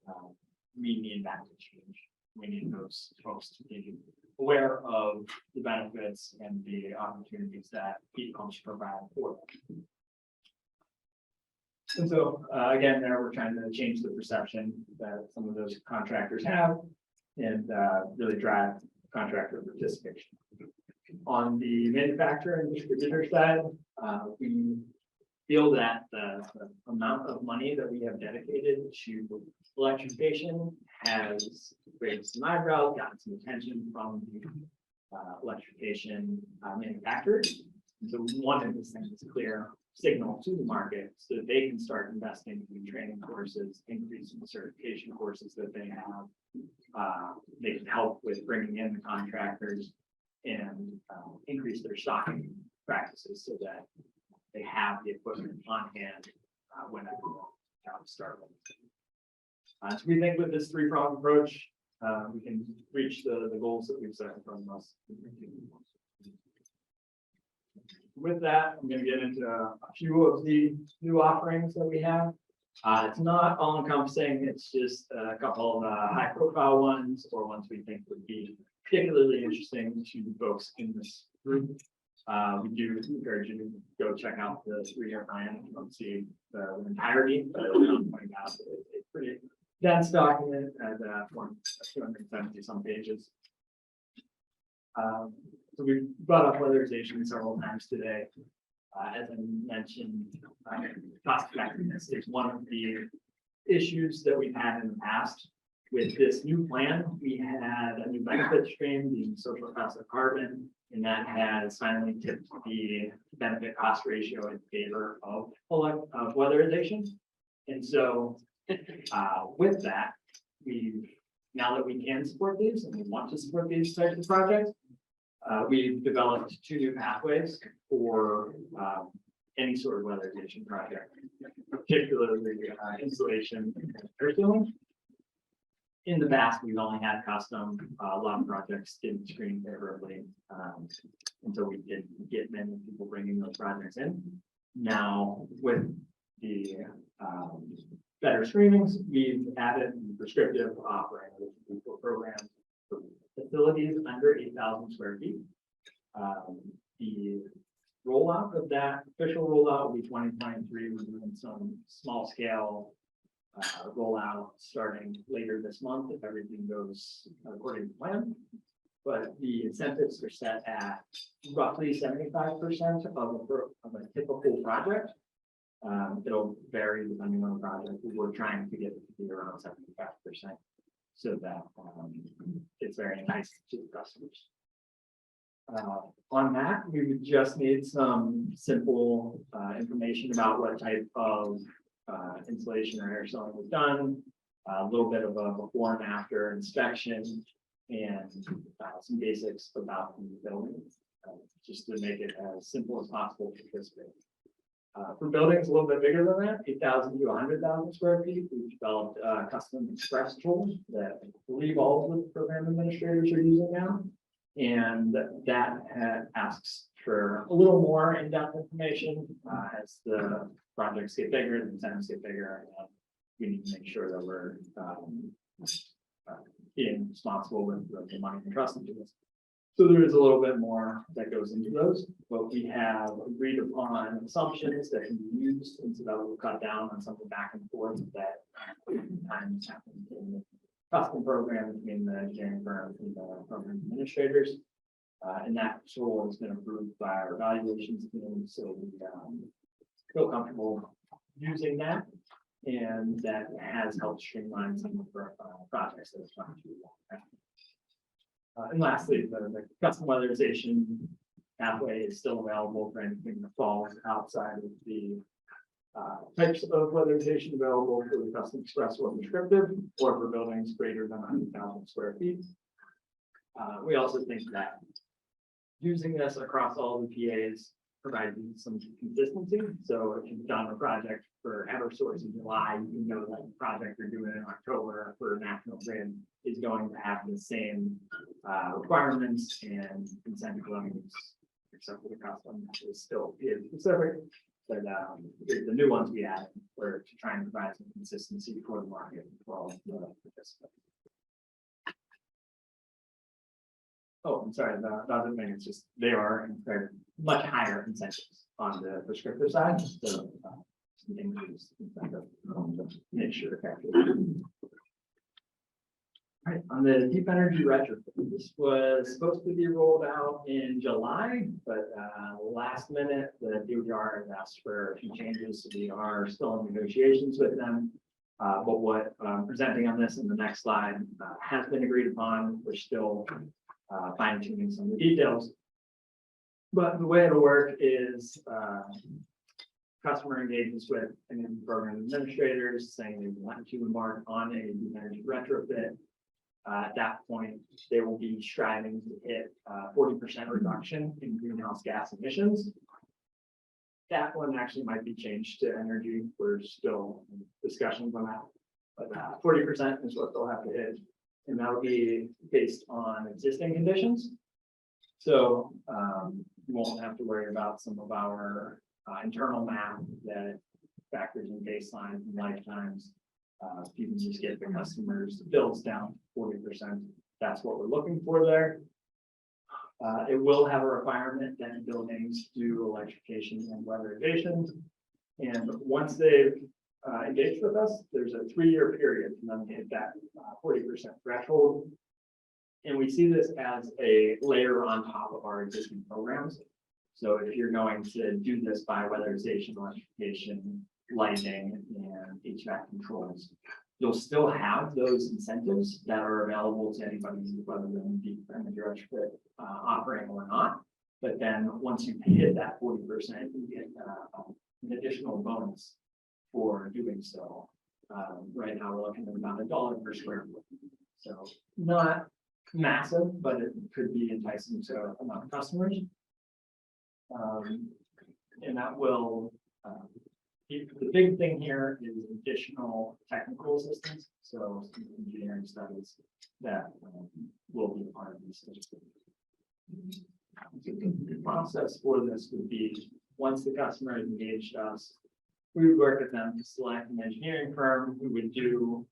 we need that to change. We need those folks to be aware of the benefits and the opportunities that heat pumps provide for them. And so, again, there we're trying to change the perception that some of those contractors have and really drive contractor participation. On the manufacturer and distributor side, we feel that the amount of money that we have dedicated to electrification has raised some eyebrows, gotten some attention from the electrification manufacturers. And so we wanted this thing as clear signal to the market so that they can start investing in training courses, increasing the certification courses that they have. They can help with bringing in the contractors and increase their stocking practices so that they have the equipment on hand whenever jobs start. So we think with this three-pronged approach, we can reach the goals that we've set in front of us. With that, I'm going to get into a few of the new offerings that we have. It's not all encompassing. It's just a couple of high profile ones or ones we think would be particularly interesting to the folks in this group. We do encourage you to go check out the 3-year plan. You don't see the entirety, but I'm pointing out it's a pretty dense document at 270 some pages. So we've brought up weatherization several times today. As I mentioned, cost effectiveness is one of the issues that we've had in the past. With this new plan, we had a new benefit stream, being social cost of carbon, and that has finally tipped the benefit cost ratio in favor of weatherization. And so, with that, now that we can support these and we want to support these types of projects, we've developed 2 new pathways for any sort of weatherization project, particularly insulation and air sealing. In the past, we've only had custom, a lot of projects didn't screen favorably, until we did get many people bringing those projects in. Now, with the better screenings, we've added prescriptive offering for programs for facilities under 8,000 square feet. The rollout of that, official rollout will be 2023. We're doing some small scale rollout starting later this month if everything goes according to plan. But the incentives are set at roughly 75% of a typical project. It'll vary depending on the project. We're trying to get it to be around 75%, so that it's very nice to the customers. On that, we would just need some simple information about what type of insulation or air sealing was done, a little bit of a before and after inspection, and some basics about the building, just to make it as simple as possible to participate. For buildings a little bit bigger than that, 8,000 to 100,000 square feet, we've developed a custom express tool that I believe all of the program administrators are using now. And that asks for a little more in-depth information as the projects get bigger, the incentives get bigger. We need to make sure that we're being responsible with the money entrusted to us. So there is a little bit more that goes into those, but we have agreed upon assumptions that can be used, and so that will cut down on some of the back and forth that times happen in the custom program between the engineering firm and the program administrators. And that tool has been approved by our evaluations team, so we feel comfortable using that. And that has helped streamline some of the projects that we're trying to do. And lastly, the custom weatherization pathway is still available for anything that falls outside of the types of weatherization available for the custom express or prescriptive, or for buildings greater than 100,000 square feet. We also think that using this across all the PAs provides some consistency. So if you've done a project for Eversource in July, you know that the project you're doing in October for National Grid is going to have the same requirements and incentive levels, except for the custom is still PA specific. But the new ones we added were to try and provide some consistency for the market for all of the participants. Oh, I'm sorry, the other thing is just they're much higher incentives on the prescriptive side, so increase incentive to make sure effective. All right, on the deep energy retrofit, this was supposed to be rolled out in July, but last minute, the DOR has asked for a few changes. So we are still in negotiations with them. But what I'm presenting on this in the next slide has been agreed upon. We're still fine tuning some of the details. But the way it'll work is customer engagements with any program administrators saying they want to embark on a deep energy retrofit. At that point, they will be striving to hit 40% reduction in greenhouse gas emissions. That one actually might be changed to energy. We're still in discussions on that, but 40% is what they'll have to hit. And that'll be based on existing conditions. So you won't have to worry about some of our internal math that factors in baselines and lifetimes. You can just get the customers' bills down 40%. That's what we're looking for there. It will have a requirement that buildings do electrification and weatherization. And once they've engaged with us, there's a 3-year period for them to hit that 40% threshold. And we see this as a layer on top of our existing programs. So if you're going to do this by weatherization, electrification, lighting and HVAC controls. You'll still have those incentives that are available to anybody, whether they're in the energy retrofit offering or not. But then once you hit that 40%, you get an additional bonus for doing so. Right now, we're looking at about $1 per square foot. So not massive, but it could be enticing to a lot of customers. And that will, the big thing here is additional technical assistance. So some engineering studies that will be part of these studies. The process for this would be, once the customer has engaged us, we would work with them to select an engineering firm who would do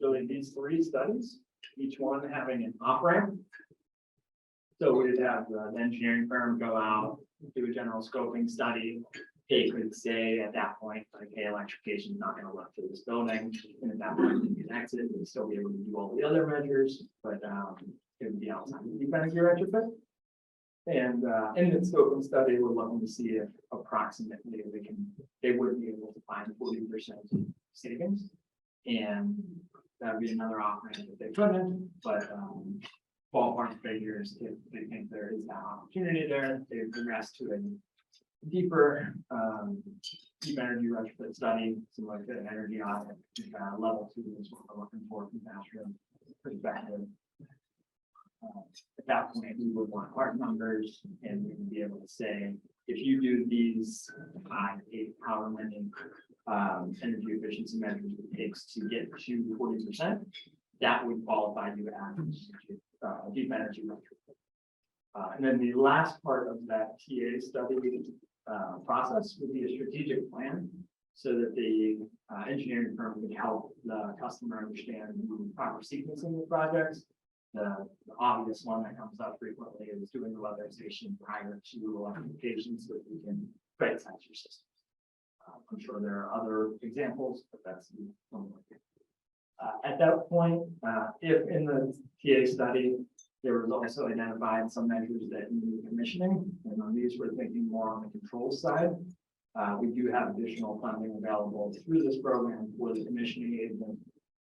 really these 3 studies, each one having an op-ramp. So we'd have the engineering firm go out, do a general scoping study. They could say at that point, like, hey, electrification is not going to work for this building. And at that point, we can exit and still be able to do all the other measures, but it would be outside of the energy retrofit. And in the scoping study, we're looking to see if approximately they would be able to find 40% savings. And that would be another offering that they couldn't, but ballpark figures, if they think there is that opportunity there, they would progress to a deeper deep energy retrofit study, similar to an energy audit. Level 2 is what we're looking for from Astro perspective. At that point, we would want hard numbers, and we would be able to say, if you do these 5, 8, however many energy efficiency measures it takes to get to 40%, that would qualify you as a deep energy retrofit. And then the last part of that TA study process would be a strategic plan, so that the engineering firm would help the customer understand the proper sequencing of projects. The obvious one that comes up frequently is doing the weatherization prior to electrification, so that we can right size your system. I'm sure there are other examples, but that's one more. At that point, if in the TA study, there was also identified some measures that need commissioning, and on these we're thinking more on the control side. We do have additional funding available through this program for the commissioning agent.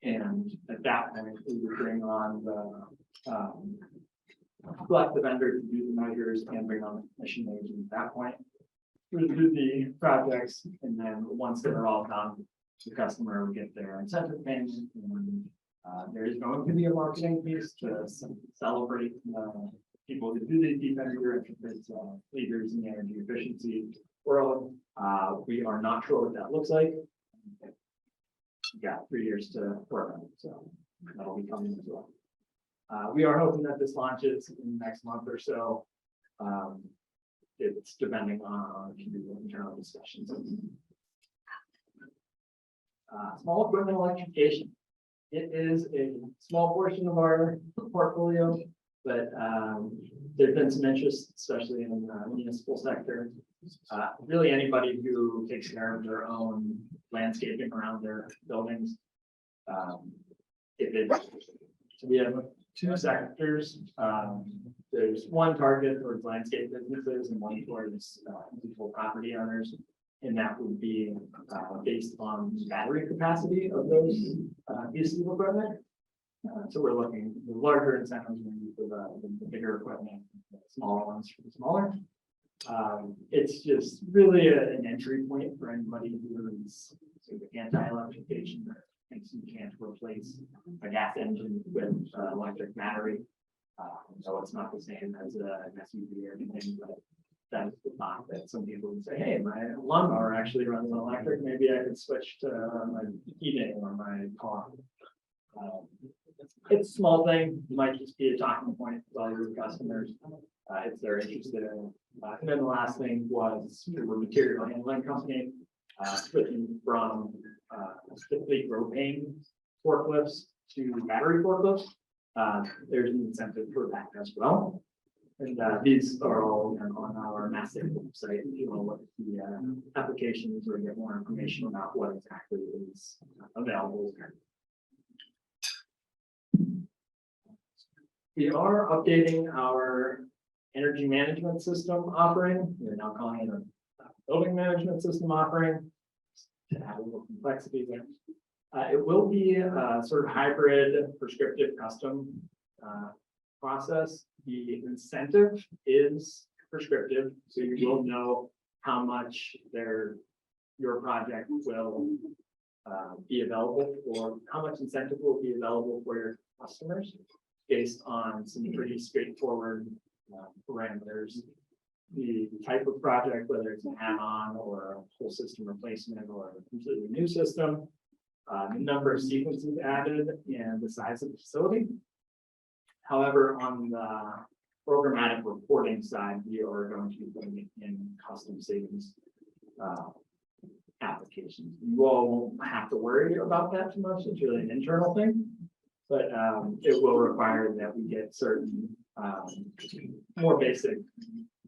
And at that point, we would bring on the select the vendor to do the measures and bring on the commissioning agent at that point. We would do the projects, and then once they're all done, the customer would get their incentive payment. And there is going to be a marketing piece to celebrate people who do the deep energy retrofits, leaders in the energy efficiency world. We are not sure what that looks like. We've got 3 years to work on it, so that'll be coming as well. We are hoping that this launches in the next month or so. It's depending on internal discussions. Small equipment electrification. It is a small portion of our portfolio, but there's been some interest, especially in the municipal sector. Really anybody who takes care of their own landscaping around their buildings. So we have 2 sectors. There's one target towards landscape businesses and one towards individual property owners. And that would be based on the battery capacity of those pieces of equipment. So we're looking the larger incentives for the bigger equipment, the smaller ones for the smaller. It's just really an entry point for anybody who is sort of anti-electrification or thinks you can't replace a gas engine with electric battery. So it's not the same as an SUV or anything, but that's the thought that some people would say, hey, my lawnmower actually runs on electric. Maybe I could switch to my heating or my car. It's a small thing. It might just be a talking point with all your customers if they're interested in it. And then the last thing was we were a material handling company switching from typically propane forklifts to battery forklifts. There's an incentive for that as well. And these are all on our massive website. If you want to look at the applications or get more information about what exactly is available. We are updating our energy management system offering. We're now calling it a building management system offering. to add a little complexity there. It will be a sort of hybrid prescriptive custom process. The incentive is prescriptive, so you will know how much your project will be available for, how much incentive will be available for your customers based on some pretty straightforward parameters. The type of project, whether it's an add-on or a whole system replacement or a completely new system, the number of sequences added and the size of the facility. However, on the programmatic reporting side, we are going to be putting it in custom savings applications. You all won't have to worry about that too much. It's really an internal thing, but it will require that we get certain more basic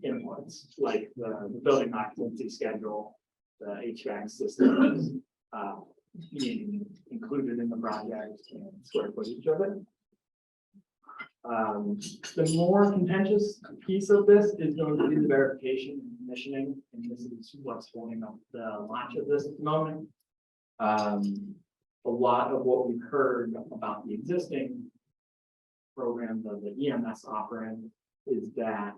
inputs, like the building occupancy schedule, the HVAC system being included in the project and square footage of it. The more contentious piece of this is going to be the verification and commissioning, and this is what's holding up the launch of this at the moment. A lot of what we've heard about the existing program, the EMS offering, is that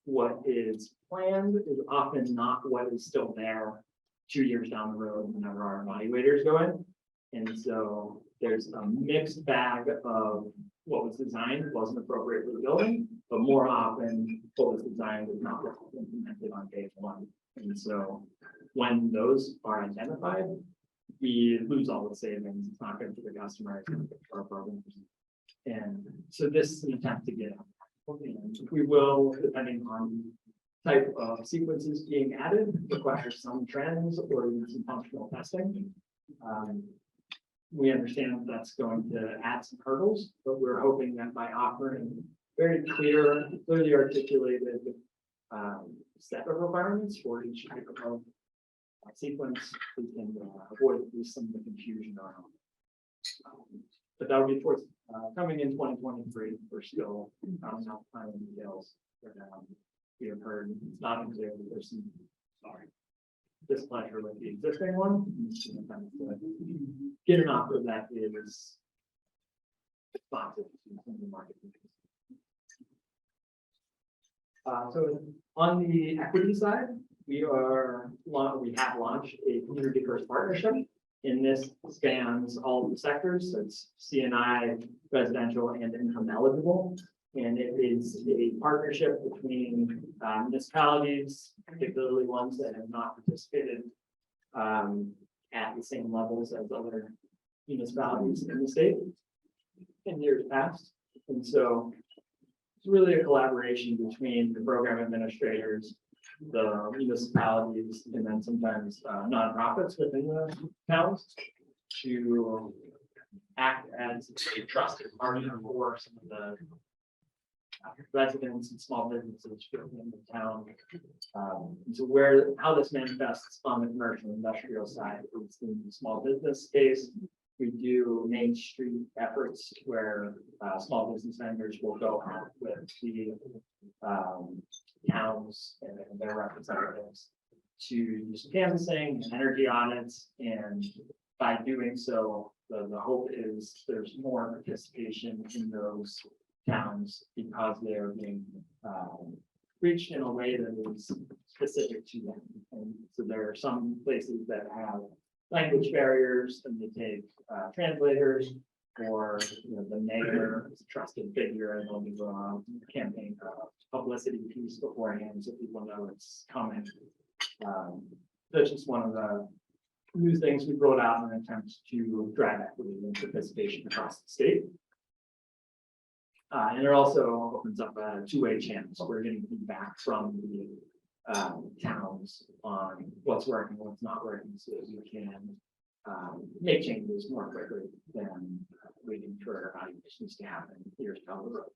what is planned is often not what is still there 2 years down the road whenever our evaluators go in. And so there's a mixed bag of what was designed wasn't appropriate for the building, but more often what was designed was not implemented on day one. And so when those are identified, we lose all the savings. It's not good for the customer, it's not good for our programs. And so this is an attempt to get out. And we will, depending on type of sequences being added, require some trends or even some functional testing. We understand that's going to add some hurdles, but we're hoping that by offering very clearly articulated set of requirements for each type of sequence, we can avoid at least some of the confusion around. But that would be towards coming in 2023. We're still not final details. But, we have heard it's not unclear that there's some displeasure with the existing one. Get an offer that is responsive to the market. So on the equity side, we have launched a community first partnership, and this spans all of the sectors. So it's CNI, residential, and income eligible. And it is a partnership between municipalities, particularly ones that have not participated at the same levels as other municipalities in the state in years past. And so it's really a collaboration between the program administrators, the municipalities, and then sometimes nonprofits within the towns to act as a trusted partner for some of the residents and small businesses in the town. So how this manifests on the commercial industrial side is in the small business space. We do Main Street efforts where small business vendors will go out with the towns and their representatives to do some canvassing and energy audits. And by doing so, the hope is there's more participation in those towns because they're being reached in a way that is specific to them. And so there are some places that have language barriers and they take translators, or the mayor is a trusted figure and they'll do a campaign publicity piece beforehand so people know it's coming. That's just one of the new things we brought out in an attempt to drive equity and participation across the state. And it also opens up a two-way channel. So we're getting feedback from the towns on what's working, what's not working, so that we can make changes more quickly than waiting for evaluations to happen years down the road.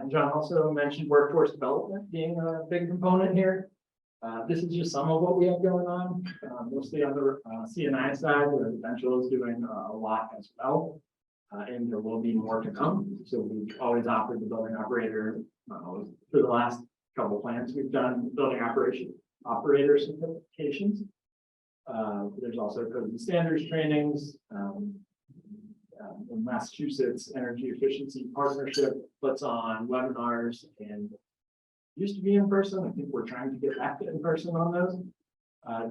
And John also mentioned workforce development being a big component here. This is just some of what we have going on, mostly on the CNI side, where residential is doing a lot as well. And there will be more to come. So we've always offered the building operator, for the last couple plans we've done building operator certifications. There's also code and standards trainings. The Massachusetts Energy Efficiency Partnership puts on webinars and used to be in person. I think we're trying to get back to in person on those.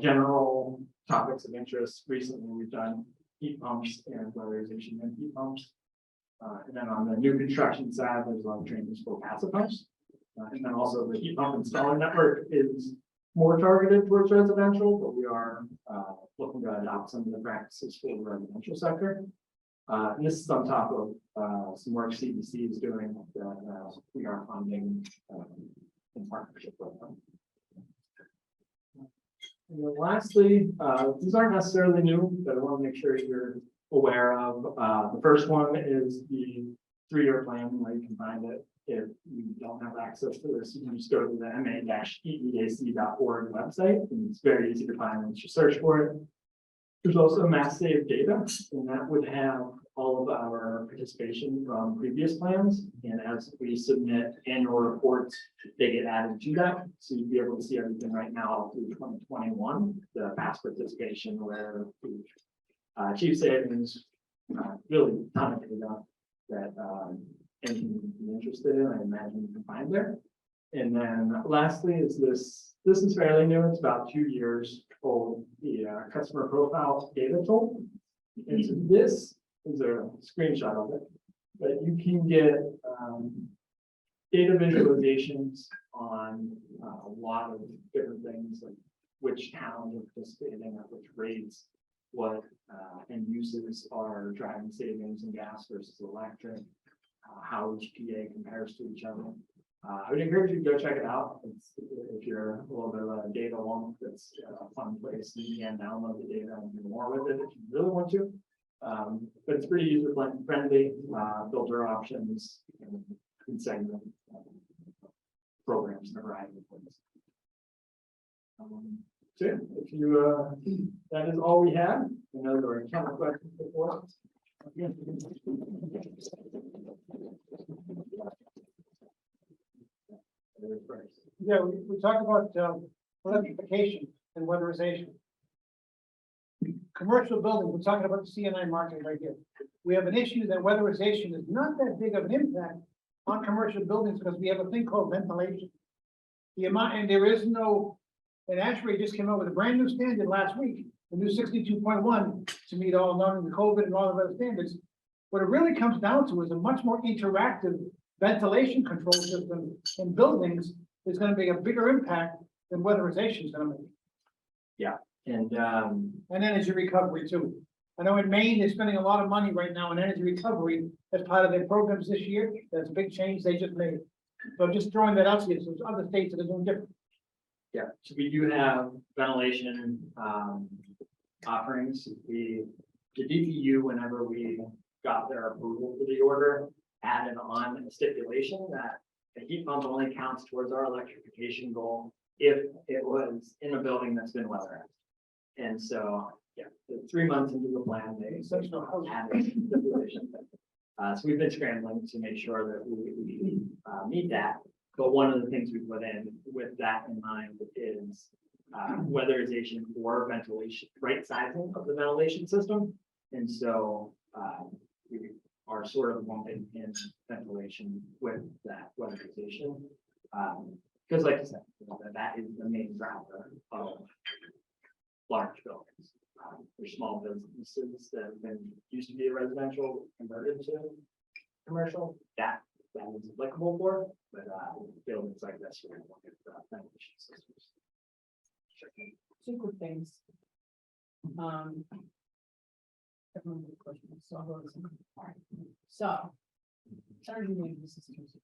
General topics of interest. Recently, we've done heat pumps and weatherization and heat pumps. And then on the new construction side, there's a lot of trainings for passive pumps. And then also the heat pump installer network is more targeted towards residential, but we are looking to adopt some of the practices for the residential sector. And this is on top of some work CDC is doing that we are funding in partnership with them. And then lastly, these aren't necessarily new, but I want to make sure you're aware of. The first one is the 3-year plan, where you can find it. If you don't have access to this, you can just go to the ma-eeac.org website, and it's very easy to find once you search for it. There's also mass save data, and that would have all of our participation from previous plans. And as we submit annual reports, they get added to that. So you'd be able to see everything right now through 2021, the past participation where we've achieved savings, really ton of data that anyone would be interested in, I imagine you can find there. And then lastly is this is fairly new, it's about 2 years old, the customer profile data tool. And so this is a screenshot of it, but you can get data visualizations on a lot of different things, like which towns are participating at which rates, what end uses are driving savings in gas versus electric, how each PA compares to each other. I would encourage you to go check it out. If you're a little bit of a data wonk, that's a fun place. You can download the data and do more with it if you really want to. But it's pretty user friendly, filter options, and segment programs in a variety of ways. So yeah, if you, that is all we have. I know there were a ton of questions before. Yeah, we talked about electrification and weatherization. Commercial buildings, we're talking about the CNI market right here. We have an issue that weatherization is not that big of an impact on commercial buildings because we have a thing called ventilation. The amount, and there is no, and actually just came out with a brand new standard last week, the new 62.1 to meet all not only the COVID and all of other standards. What it really comes down to is a much more interactive ventilation control system in buildings is going to be a bigger impact than weatherization is going to make. Yeah, and energy recovery too. I know in Maine, they're spending a lot of money right now on energy recovery as part of their programs this year. That's a big change they just made. So I'm just throwing that out to you. So there's other states that are doing different. yeah, so we do have ventilation offerings. The DPU, whenever we got their approval for the order, added on a stipulation that the heat pump only counts towards our electrification goal if it was in a building that's been weatherized. And so, yeah, 3 months into the plan, they added stipulation. So we've been scrambling to make sure that we meet that. But one of the things we put in with that in mind is weatherization or ventilation, right sizing of the ventilation system. And so we are sort of lumping in ventilation with that weatherization. Because like I said, that is the main driver of large buildings. For small businesses that have been used to be a residential converted to commercial, that is applicable for, but buildings like this, we're going to look at ventilation systems. Two quick things. So, energy management systems.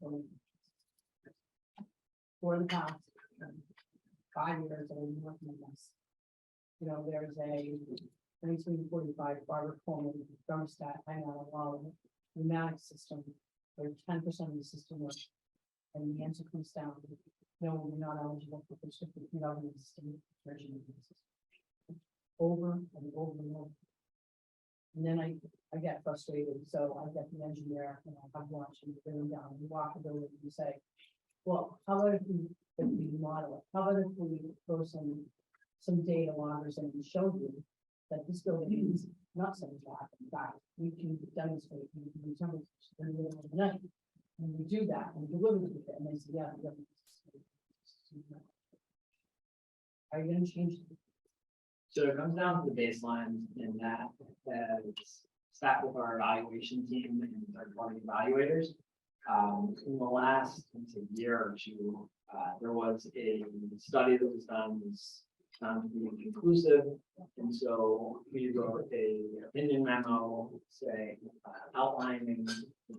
For the past 5 years, I've been working on this. You know, there's a 1945 Barbara Coleman thermostat hanging on a wall, pneumatic system, where 10% of the system works. And the answer comes down, no, we're not eligible for restricted government system. Over and over and over. And then I get frustrated, so I get the engineer, and I'm watching, bring him down, and walk the building, and say, well, how about if we model it? How about if we throw some some data loggers and show you that this building is not set back. In fact, we can demonstrate, we can do something in the middle of the night. And we do that and deliver to it, and they say, yeah. Are you gonna change? So it comes down to the baseline in that, sat with our evaluation team and third-party evaluators. In the last, let's say, year or two, there was a study that was done, found to be inconclusive. And so we wrote a opinion memo, say, outlining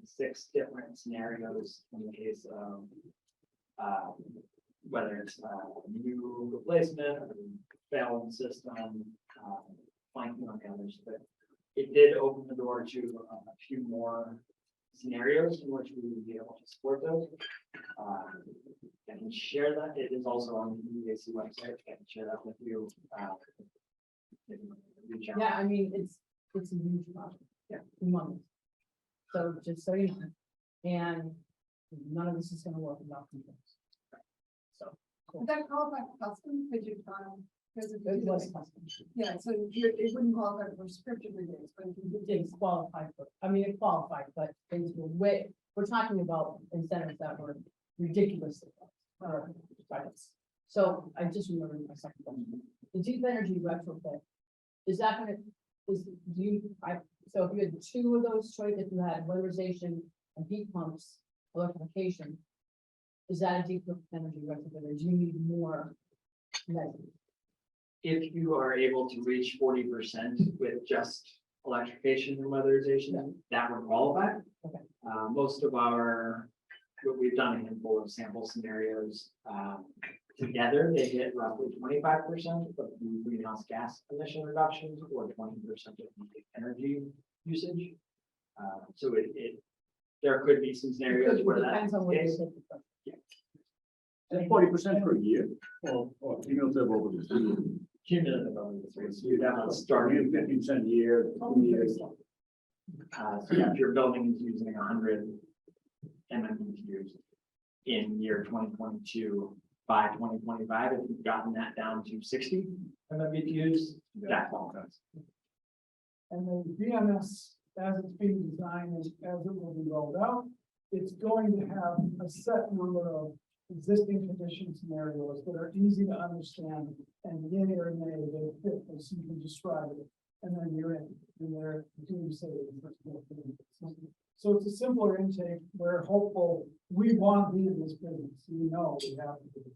6 different scenarios in the case of whether it's new replacement or failed system, flanking on the others, but it did open the door to a few more scenarios in which we would be able to support those. I can share that. It is also on the EAC website. I can share that with you. Reach out. Yeah, I mean, it's a huge project. Yeah. Humongous. So just so you know, and none of this is gonna work without controls. So. Would that qualify for custom? Could you, because It was custom. yeah, so it wouldn't qualify for prescriptive reviews, but if you It did qualify for, I mean, it qualified, but things were way, we're talking about incentives that were ridiculously. Prices. So I just remembered my second question. The deep energy retrofit, is that gonna, so if you had 2 of those choice, if you had weatherization and heat pumps, electrification, is that a deep energy retrofit, or do you need more measures? If you are able to reach 40% with just electrification and weatherization, that would qualify. Okay. Most of we've done a handful of sample scenarios. Together, they hit roughly 25% of the greenhouse gas emission reductions or 20% of the energy usage. So there could be some scenarios where that Depends on what you said. And 40% per year, or cumulative over the 2 years. cumulative over the 3. So you'd have to start. Starting at 50% a year, 2 years. So yeah, if your building is using 100 MMBTUs in year 2022, by 2025, if you've gotten that down to 60 MMBTUs, that qualifies. And the BMS, as it's being designed, as it will be rolled out, it's going to have a set number of existing condition scenarios that are easy to understand and yea or nay, they fit as you can describe it. And then you're in, and they're doing say. So it's a simpler intake. We're hopeful, we want to be in this business, we know we have to be.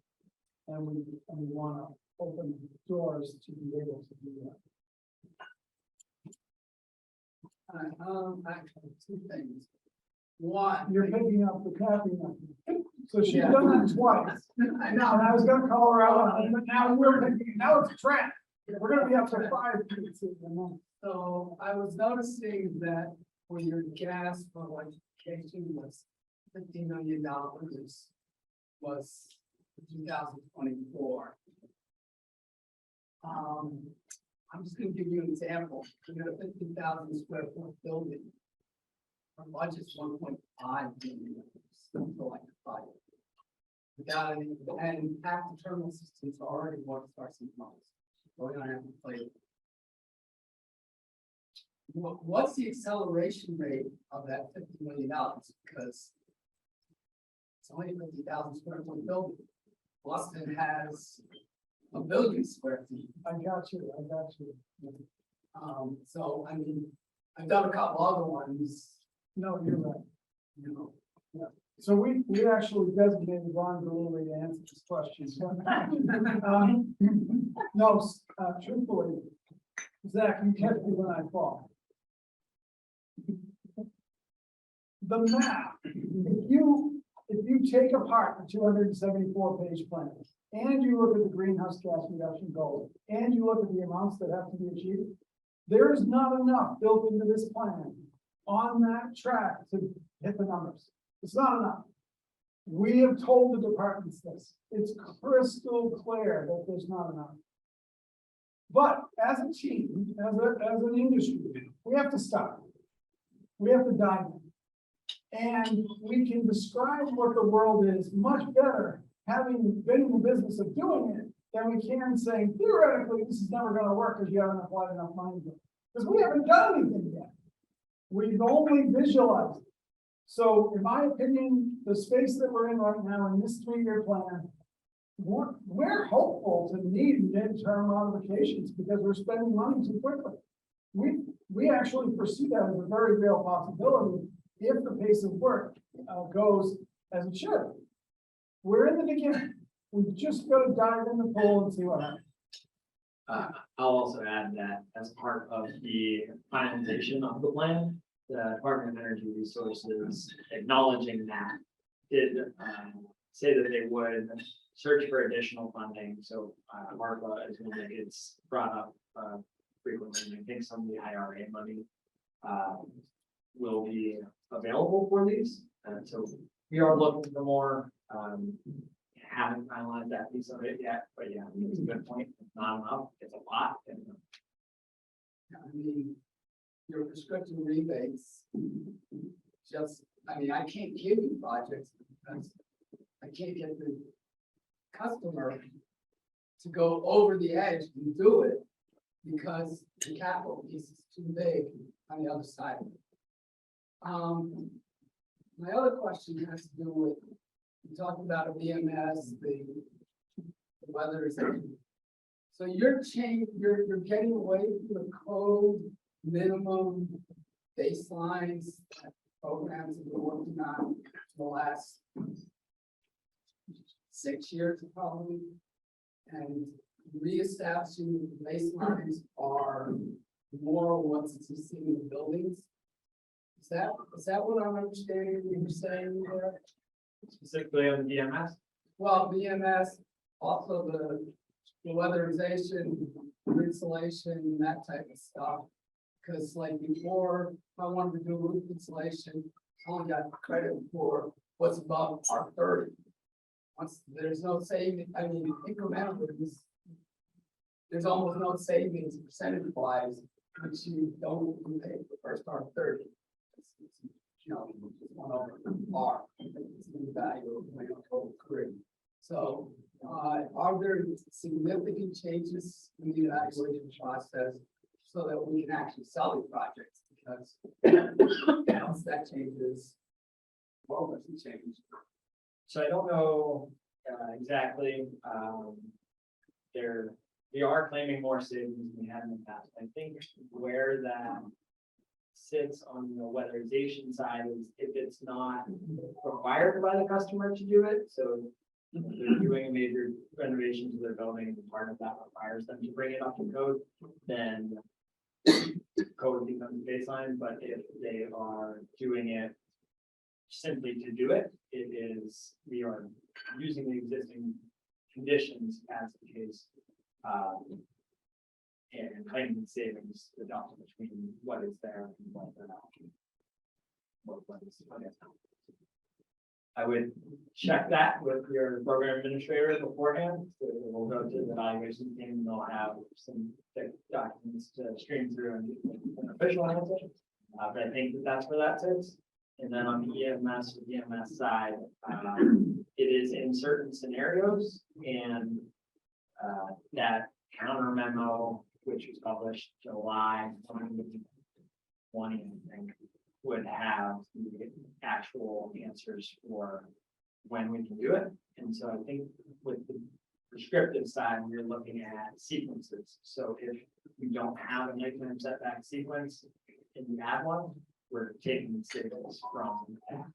And we want to open doors to be able to do that. Actually, 2 things. One, You're picking up the Kathy method. So she's done that twice. I know. And I was gonna call her out on it, but now it's a trend. We're gonna be up to 5 pieces a month. So I was noticing that for your gas for electrification was $50 million was 2024. I'm just gonna give you an example. We got a 50,000 square foot building. Our budget's 1.5 million to electrify it. Without any, and half the terminal systems are already want to start some months. We're gonna have to play it. What's the acceleration rate of that $50 million? Because it's only 50,000 square foot building. Boston has 1 billion square feet. I got you. So I mean, I've done a couple other ones, No, you're right. you know. So we actually designated Ron Galuli to answer this question. No, truthfully, Zach, you catch me when I fall. The map, if you take apart the 274-page plan, and you look at the greenhouse gas reduction goal, and you look at the amounts that have to be achieved, there is not enough built into this plan on that track to hit the numbers. It's not enough. We have told the departments this. It's crystal clear that there's not enough. But as a team, as an industry, we have to stop. We have to dive in. And we can describe what the world is much better, having been in the business of doing it, than we can saying theoretically, this is never gonna work because you haven't applied enough money. Because we haven't done anything yet. We've only visualized. it. So in my opinion, the space that we're in right now in this 3-year plan, we're hopeful to need midterm modifications because we're spending money too quickly. We actually foresee that as a very real possibility if the pace of work goes as it should. We're in the beginning. We've just got to dive in the pool and see what happens. I'll also add that as part of the finalization of the plan, the Department of Energy Resources acknowledging that did say that they would search for additional funding. So ARPA is one that gets brought up frequently. And I think some of the IRA money will be available for these. So we are looking for more. Haven't finalized that piece of it yet, but yeah, it's a good point. It's not enough. It's a lot. And I mean, your prescription rebates, just, I mean, I can't give you projects because I can't get the customer to go over the edge and do it because the capital piece is too big on the other side of it. My other question has to do with, you talked about a BMS, the weather is. So you're getting away from the code minimum baselines that programs have been working on for the last 6 years probably. And reestablishing the baselines are more what's existing in the buildings. Is that what I'm understanding you were saying there? specifically on the DMS. Well, BMS, also the weatherization, insulation, that type of stuff. Cause like before, if I wanted to do roof insulation, I only got credit for what's above R30. Once there's no saving, I mean, incrementally, there's almost no savings percentage wise, which you don't pay for the first R30. You know, one over R, it's the value of my total career. So, are there significant changes in the evaluation process so that we can actually sell these projects? Because once that changes, well, doesn't change. So I don't know exactly. We are claiming more savings than we had in the past. I think where that sits on the weatherization side is if it's not required by the customer to do it. So if they're doing a major renovation to their building and part of that requires them to bring it up to code, then code becomes the baseline. But if they are doing it simply to do it, we are using the existing conditions as the case. And claiming savings, the delta between what is there and what they're not. What is. I would check that with your program administrator beforehand. So we'll go to the evaluation team and they'll have some thick documents to stream through and get an official answer. But I think that's where that sits. And then on the EMS side, it is in certain scenarios and that counter memo, which was published July 2020, I think, would have the actual answers for when we can do it. And so I think with the prescriptive side, we're looking at sequences. So if we don't have a nighttime setback sequence and we add one, we're taking signals from that.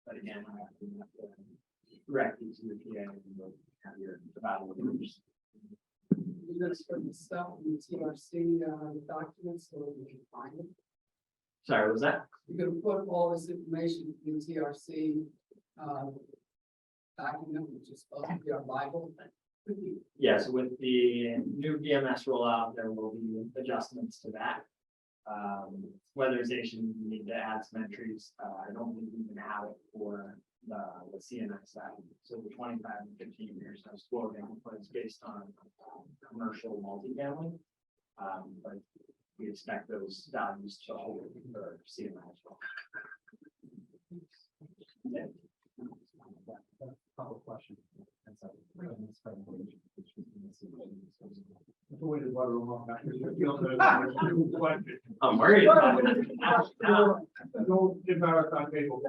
But again, I have to direct you to the PA and we'll have your evaluators. You're gonna put the stuff in the TRC documents so we can find it. Sorry, what was that? You're gonna put all this information in the TRC document, which is supposed to be our Bible. Yes, with the new BMS rollout, there will be adjustments to that. Weatherization, we need to add some entries. I don't think we even have it for the CNI side. So the 25 and 15 years, I was quoting, was based on commercial multifamily. But we expect those values to hold for CNI as well. Couple questions. I'm worried about it. Don't embarrass our table.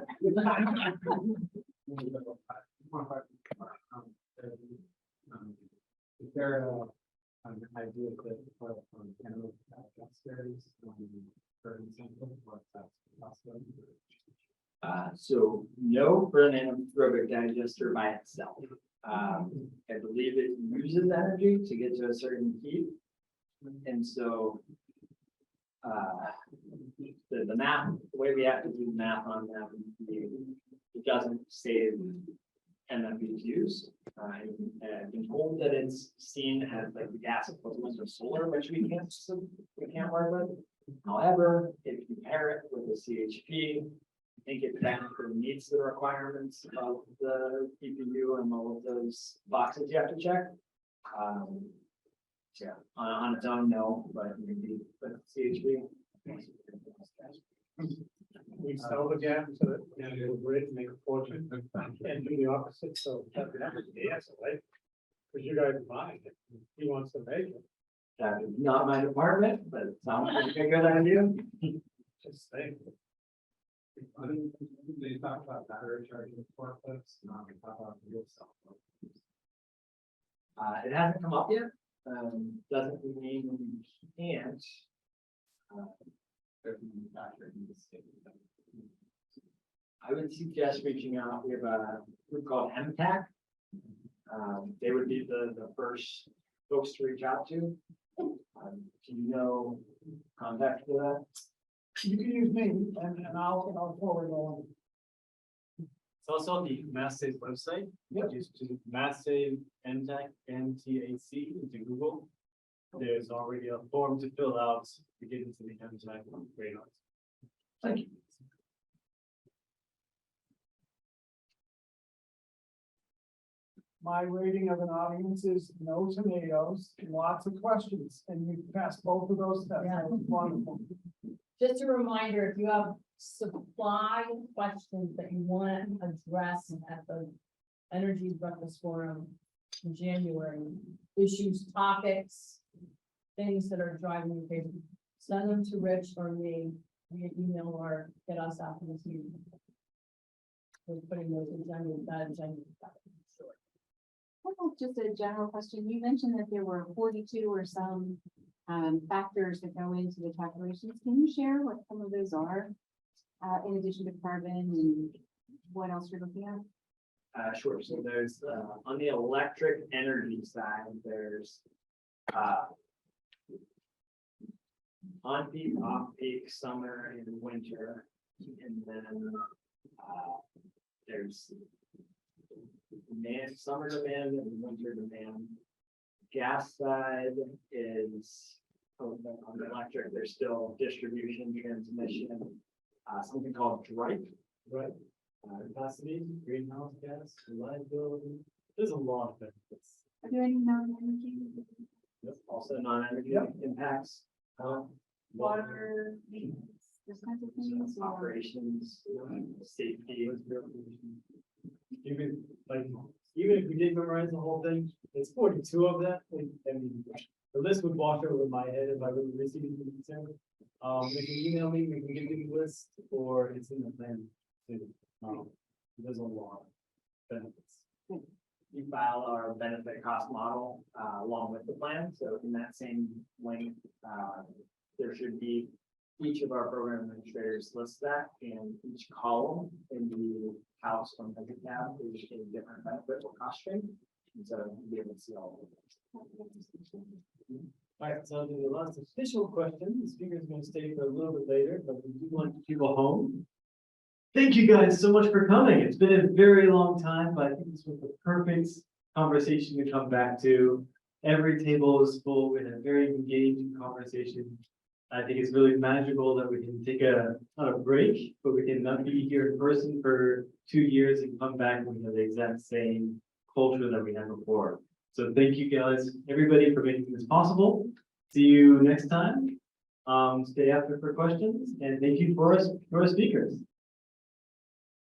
Is there an idea that upstairs, for example, what that's possible? So no for an anaerobic digester by itself. I believe it uses energy to get to a certain heat. And so the math, the way we have to do math on that, it doesn't save MMBTUs. I've been told that it's seen as like the gas equivalent of solar, which we can't work with. However, if you pair it with a CHP, I think it technically meets the requirements of the PPU and all of those boxes you have to check. Yeah, on its own, no, but maybe with CHP. We sell the gas so that, you know, it'll grid, make a fortune, and do the opposite, so that's the answer, right? Because you guys are buying it, he wants to make it, That is not my department, but it sounds like a good idea. just saying. They talk about battery charging forklifts, not talk about fuel cell. It hasn't come up yet, doesn't mean we can't. I would suggest reaching out, we have a group called MTAC. They would be the first folks to reach out to. Do you know contact for that? You can use me and I'll forward on. It's also on the Mass Save's website. Just to Mass Save MTAC, MTAC into Google. There's already a form to fill out to get into the MTAC radar. Thank you. My rating of an audience is no tomatoes, lots of questions, and you passed both of those tests. That was wonderful. Just a reminder, if you have supply questions that you want to address at the Energy Breakfast Forum in January, issues, topics, things that are driving you crazy, send them to Rich or me via email or get us after this meeting. We're putting those agenda, that agenda. Just a general question. You mentioned that there were 42 or some factors that go into the calculations. Can you share what some of those are? In addition to carbon and what else you're looking at? Sure. So there's on the electric energy side, there's on peak, off peak, summer and winter, and then there's demand, summer demand and winter demand. Gas side is on the electric. There's still distribution, transmission, something called DRIPE, Right. Capacity, greenhouse gas, reliability. There's a lot of benefits. Are there any non-energy? Also non-energy impacts. Water, maintenance, those kinds of things? or- Operations, safety. Even like, even if we did memorize the whole thing, it's 42 of that. I mean, the list would wash over my head if I would receive it in December. If you email me, we can give you the list, or it's in the plan too. There's a lot of benefits. We file our benefit cost model along with the plan. So in that same link, there should be each of our program administrators list that, and each column in the house from the tab is a different benefit or cost stream. And so you'll be able to see all of it. All right, so the last official question, the speaker is going to stay for a little bit later, but we do want people home. Thank you guys so much for coming. It's been a very long time, but I think this was the perfect conversation to come back to. Every table is full with a very engaging conversation. I think it's really magical that we can take not a break, but we can not be here in person for 2 years and come back and we have the exact same culture that we had before. So thank you guys, everybody, for making this possible. See you next time. Stay after for questions, and thank you for our speakers.